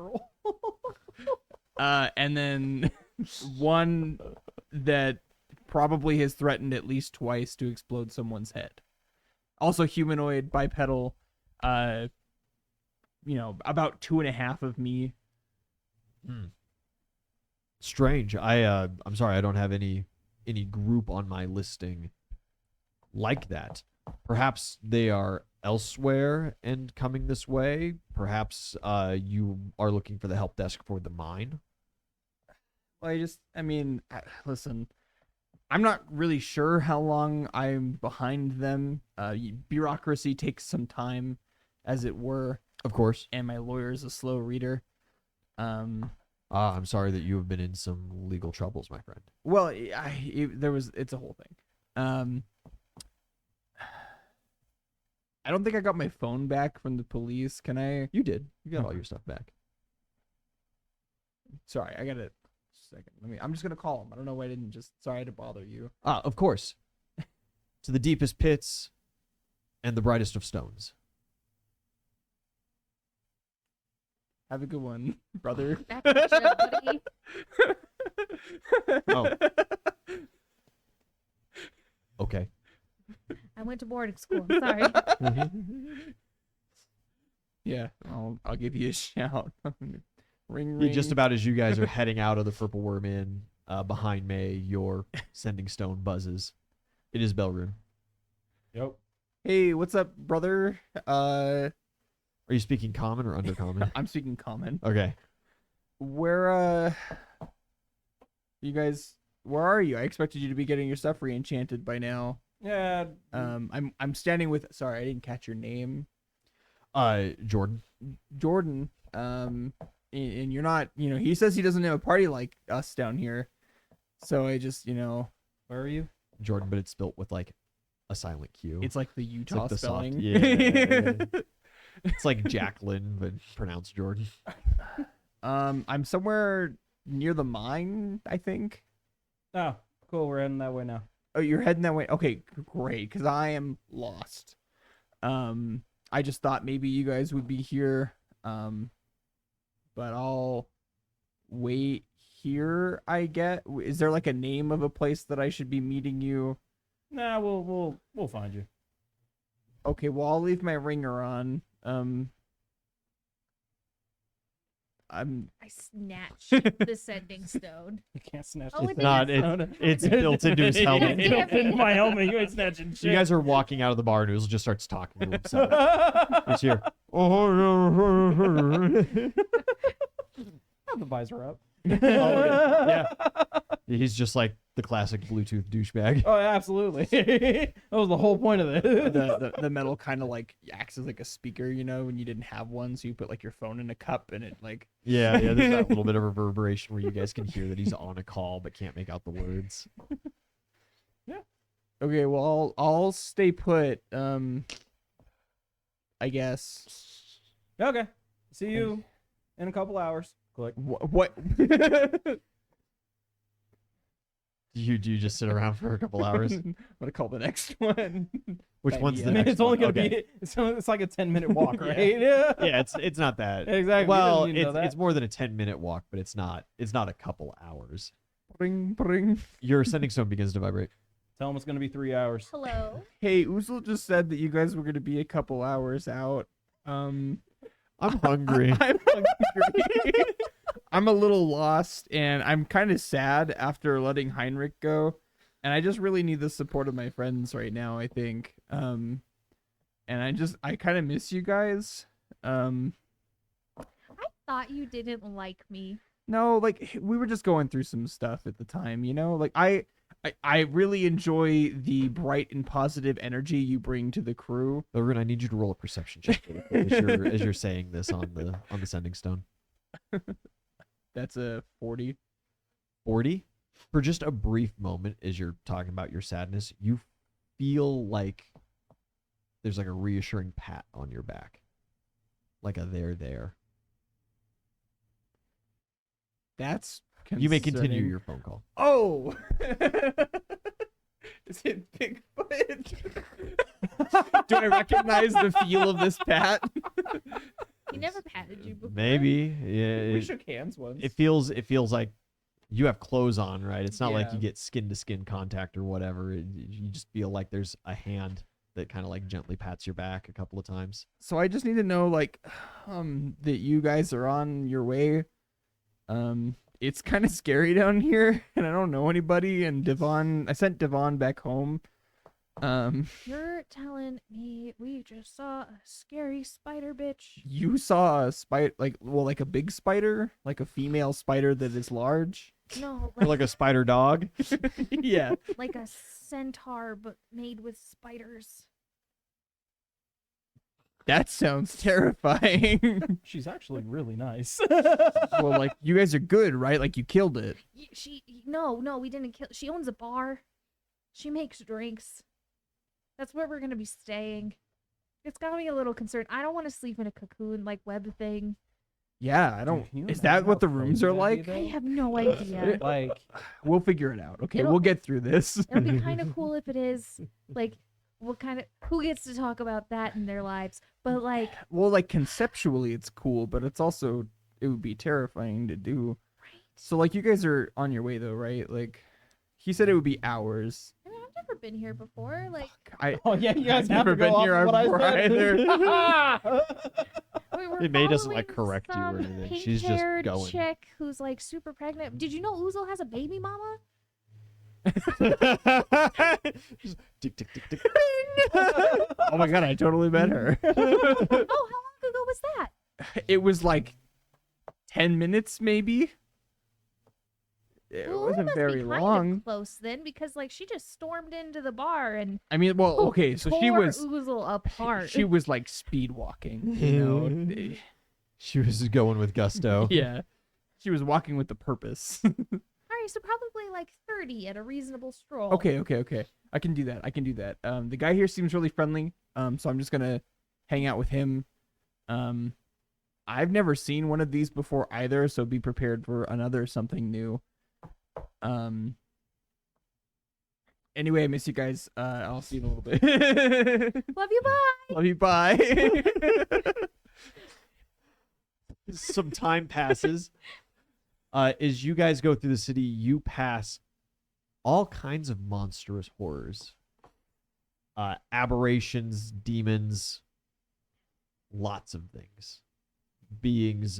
S2: And then one that probably has threatened at least twice to explode someone's head. Also humanoid, bipedal, about 2.5 of me.
S3: Strange. I'm sorry, I don't have any group on my listing like that. Perhaps they are elsewhere and coming this way. Perhaps you are looking for the help desk for the mine.
S2: Well, listen, I'm not really sure how long I'm behind them. Bureaucracy takes some time, as it were,
S3: Of course.
S2: and my lawyer is a slow reader.
S3: I'm sorry that you have been in some legal troubles, my friend.
S2: Well, it's a whole thing. I don't think I got my phone back from the police. Can I?
S3: You did. You got all your stuff back.
S2: Sorry, I got it. Second. I'm just gonna call him. I don't know why I didn't just. Sorry to bother you.
S3: Of course. To the deepest pits and the brightest of stones.
S2: Have a good one, brother.
S4: Back at you, buddy.
S3: Oh. Okay.
S4: I went to boarding school. I'm sorry.
S2: Yeah, I'll give you a shout. Ring,
S3: Yeah,
S2: ring.
S3: just about as you guys are heading out of the Purple Worm Inn, behind May, your sending stone buzzes. It is Belrune.
S1: Yep.
S2: Hey, what's up, brother?
S3: Are you speaking common or undercommon?
S2: I'm speaking common.
S3: Okay.
S2: Where you guys? Where are you? I expected you to be getting your stuff re-enchanted by now.
S1: Yeah.
S2: I'm standing with. Sorry, I didn't catch your name.
S3: Jordan.
S2: Jordan. And you're not. He says he doesn't have a party like us down here. So I just,
S1: Where are you?
S3: Jordan, but it's spelt with like a silent Q.
S2: it's like the
S3: It's
S2: Utah
S3: like the soft-
S2: spelling.
S3: yeah. It's like Jacqueline, but pronounced Jordan.
S2: I'm somewhere near the mine, I think.
S1: Oh, cool. We're heading that way now.
S2: Oh, you're heading that way. Okay, great. Because I am lost. I just thought maybe you guys would be here. But I'll wait here. Is there like a name of a place that I should be meeting you?
S1: Nah, we'll find you.
S2: Okay, well I'll leave my ringer on.
S4: I snatched the sending stone.
S1: You can't snatch
S4: Oh,
S1: this
S4: it
S1: thing.
S3: It's built into his helmet.
S1: It's built into my helmet. You ain't snatching shit.
S3: You guys are walking out of the bar, and Noozle just starts talking to himself. It's here.
S1: Have the visor up.
S3: Yeah. He's just like the classic Bluetooth douchebag.
S1: Oh, absolutely. That was the whole point of it.
S2: the metal kind of like acts as like a speaker, when you didn't have one, so you put like your phone in a cup and it like.
S3: Yeah, there's that little bit of reverberation where you guys can hear that he's on a call but can't make out the words.
S2: Okay, well I'll stay put. I guess.
S1: Okay. See you in a couple hours. Click.
S2: What?
S3: Do you just sit around for a couple hours?
S2: I'm gonna call the next one.
S3: Which
S2: Thank
S3: one's
S2: you.
S3: the
S1: I mean,
S3: next
S1: it's only
S3: one?
S1: gonna
S3: Okay.
S1: be. It's like a 10-minute walk,
S2: Yeah.
S1: right?
S3: Yeah, it's not that.
S1: Exactly.
S3: Well,
S1: You know that.
S3: it's more than a 10-minute walk, but it's not a couple hours.
S2: Bring, bring.
S3: Your sending stone begins to vibrate.
S1: Tell him it's gonna be 3 hours.
S4: Hello.
S2: Hey, Uzel just said that you guys were gonna be a couple hours out.
S3: I'm hungry.
S2: I'm hungry. I'm a little lost, and I'm kind of sad after letting Heinrich go, and I just really need the support of my friends right now, I think. And I kind of miss you guys.
S4: I thought you didn't like me.
S2: No, like we were just going through some stuff at the time, you know? Like I really enjoy the bright and positive energy you bring to the crew.
S3: Logan, I need you to roll a perception check as you're saying this on the sending stone.
S2: That's a 40.
S3: 40. For just a brief moment, as you're talking about your sadness, you feel like there's like a reassuring pat on your back, like a there.
S2: That's
S3: You may continue
S2: concerning.
S3: your phone call.
S2: Oh. Is it Bigfoot? Do I recognize the feel of this pat?
S4: He never patted you before.
S3: Maybe. Yeah.
S2: We shook hands once.
S3: It feels like you have clothes on, right? It's not like
S2: Yeah.
S3: you get skin to skin contact or whatever. You just feel like there's a hand that kind of like gently pats your back a couple of times.
S2: So I just need to know, like, that you guys are on your way. It's kind of scary down here, and I don't know anybody. And I sent Devon back home.
S4: You're telling me we just saw a scary spider bitch?
S2: You saw a spider, like a big spider, like a female spider that is large.
S4: No,
S3: Or like a spider dog.
S2: Yeah.
S4: like a centaur, but made with spiders.
S2: That sounds terrifying.
S1: She's actually really nice.
S2: Well, like, you guys are good, right? Like, you killed it.
S4: No, we didn't kill. She owns a bar. She makes drinks. That's where we're gonna be staying. It's got me a little concerned. I don't want to sleep in a cocoon like web thing.
S2: Yeah, I don't.
S1: can you
S2: Is
S1: imagine
S2: that what
S1: how
S2: the rooms
S1: crazy
S2: are
S1: that'd be,
S2: like?
S4: I
S1: though?
S4: have no idea.
S1: Like,
S2: We'll figure it out. Okay,
S4: It'll-
S2: we'll get through this.
S4: It'll be kind of cool if it is. Like, who gets to talk about that in their lives? But like,
S2: Well, like, conceptually, it's cool, but it would be terrifying to do.
S4: right?
S2: So, like, you guys are on your way, though, right? Like, he said it would be hours.
S4: I mean, I've never been here before. Like,
S1: oh yeah, you guys
S2: I've
S1: have
S2: never
S1: to go
S2: been
S1: off
S2: here
S1: of what I
S2: before
S1: said.
S4: we're
S3: It May doesn't, like,
S4: following
S3: correct you or
S4: some
S3: anything. She's just
S4: pink-haired
S3: going.
S4: chick who's like super pregnant. Did you know Ouzel has a baby mama?
S3: Just tick, tick, tick, tick.
S2: Oh my god, I totally met her.
S4: Oh, how long ago was that?
S2: It was like 10 minutes, maybe. It
S4: Well, we
S2: wasn't
S4: must
S2: very
S4: be kind
S2: long.
S4: of close then, because like she just stormed into the bar and
S2: I mean, well, okay, so she
S4: tore
S2: was
S4: Ouzel apart.
S2: she was like speed walking, you know.
S3: She was going with gusto.
S2: Yeah. She was walking with the purpose.
S4: All right, so probably like 30 at a reasonable stroll.
S2: Okay. I can do that. The guy here seems really friendly. So I'm just gonna hang out with him. I've never seen one of these before either, so be prepared for another something new. Anyway, I miss you guys. I'll see you in a little bit.
S4: Love you, bye.
S2: Love you. Bye.
S3: Some time passes. As you guys go through the city, you pass all kinds of monstrous horrors. Aberrations, demons, lots of things. Beings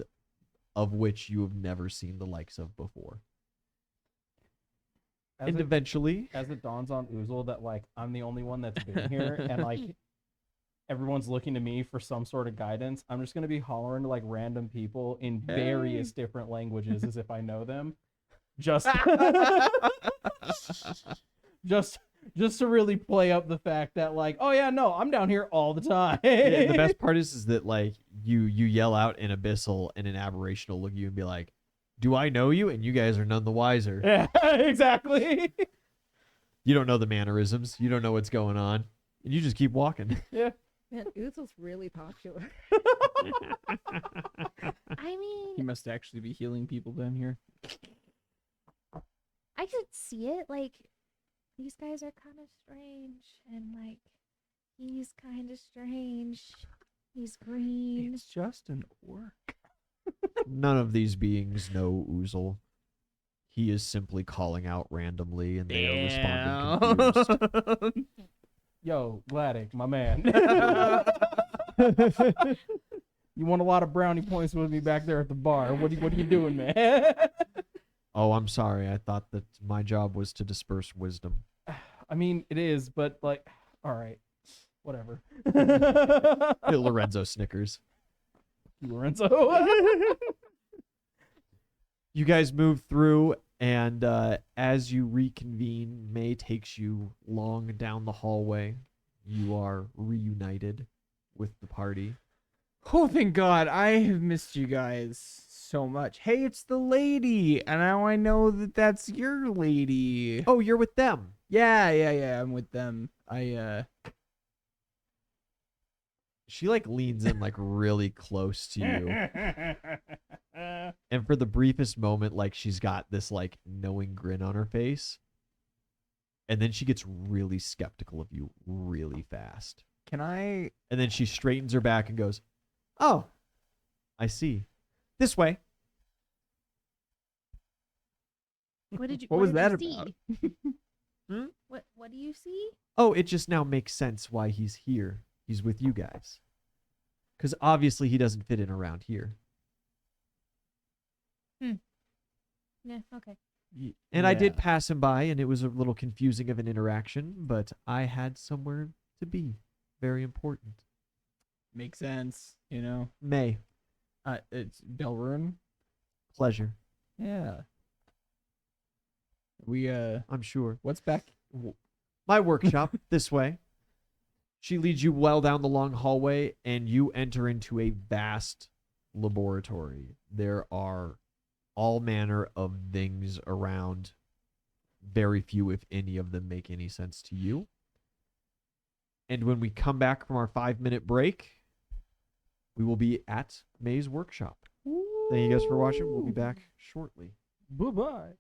S3: of which you have never seen the likes of before. And eventually,
S1: As it dawns on Ouzel that like I'm the only one that's been here and like everyone's looking to me for some sort of guidance, I'm just gonna be hollering to like random people in various different languages as if I know them. Just just to really play up the fact that like, oh yeah, no, I'm down here all the time.
S3: yeah, the best part is that like you yell out in Abyssal and an aberration will look at you and be like, "Do I know you?" And you guys are none the wiser.
S1: Yeah, exactly.
S3: You don't know the mannerisms. You don't know what's going on. And you just keep walking.
S5: Man, Ouzel's really popular.
S4: I mean,
S2: He must actually be healing people down here.
S4: I could see it. Like, these guys are kind of strange, and like, he's kind of strange. He's green.
S2: It's just an orc.
S3: None of these beings know Ouzel. He is simply calling out randomly, and they are responding confused.
S1: Yo, Vladik, my man. You won a lot of brownie points with me back there at the bar. What are you doing, man?
S3: Oh, I'm sorry. I thought that my job was to disperse wisdom.
S1: I mean, it is, but like, all right, whatever.
S3: Lorenzo snickers.
S1: Lorenzo.
S3: You guys move through, and as you reconvene, May takes you long down the hallway. You are reunited with the party.
S2: Oh, thank God. I have missed you guys so much. Hey, it's the lady. And now I know that that's your lady.
S3: Oh, you're with them.
S2: Yeah. I'm with them.
S3: She like leans in like really close to you. And for the briefest moment, like she's got this like knowing grin on her face. And then she gets really skeptical of you really fast.
S2: Can I?
S3: And then she straightens her back and goes, "Oh, I see. This way."
S4: What did you?
S2: What was
S4: did
S2: that
S4: you
S2: about?
S4: See? What do you see?
S3: Oh, it just now makes sense why he's here. He's with you guys. Because obviously he doesn't fit in around here.
S4: Yeah. Okay.
S3: And I did
S2: Yeah.
S3: pass him by, and it was a little confusing of an interaction, but I had somewhere to be. Very important.
S2: Makes sense, you know.
S3: May.
S2: It's Delrune.
S3: Pleasure.
S2: Yeah. We
S3: I'm sure.
S2: what's back?
S3: My workshop, this way. She leads you well down the long hallway, and you enter into a vast laboratory. There are all manner of things around. Very few, if any, of them make any sense to you. And when we come back from our 5-minute break, we will be at May's workshop. Thank you guys for watching. We'll be back shortly.
S1: Bye-bye.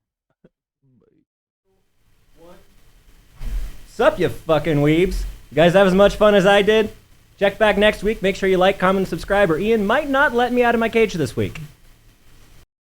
S6: Sup, you fucking weebs. You guys have as much fun as I did? Check back next week. Make sure you like, comment, and subscribe, or Ian might not let me out of my cage this week.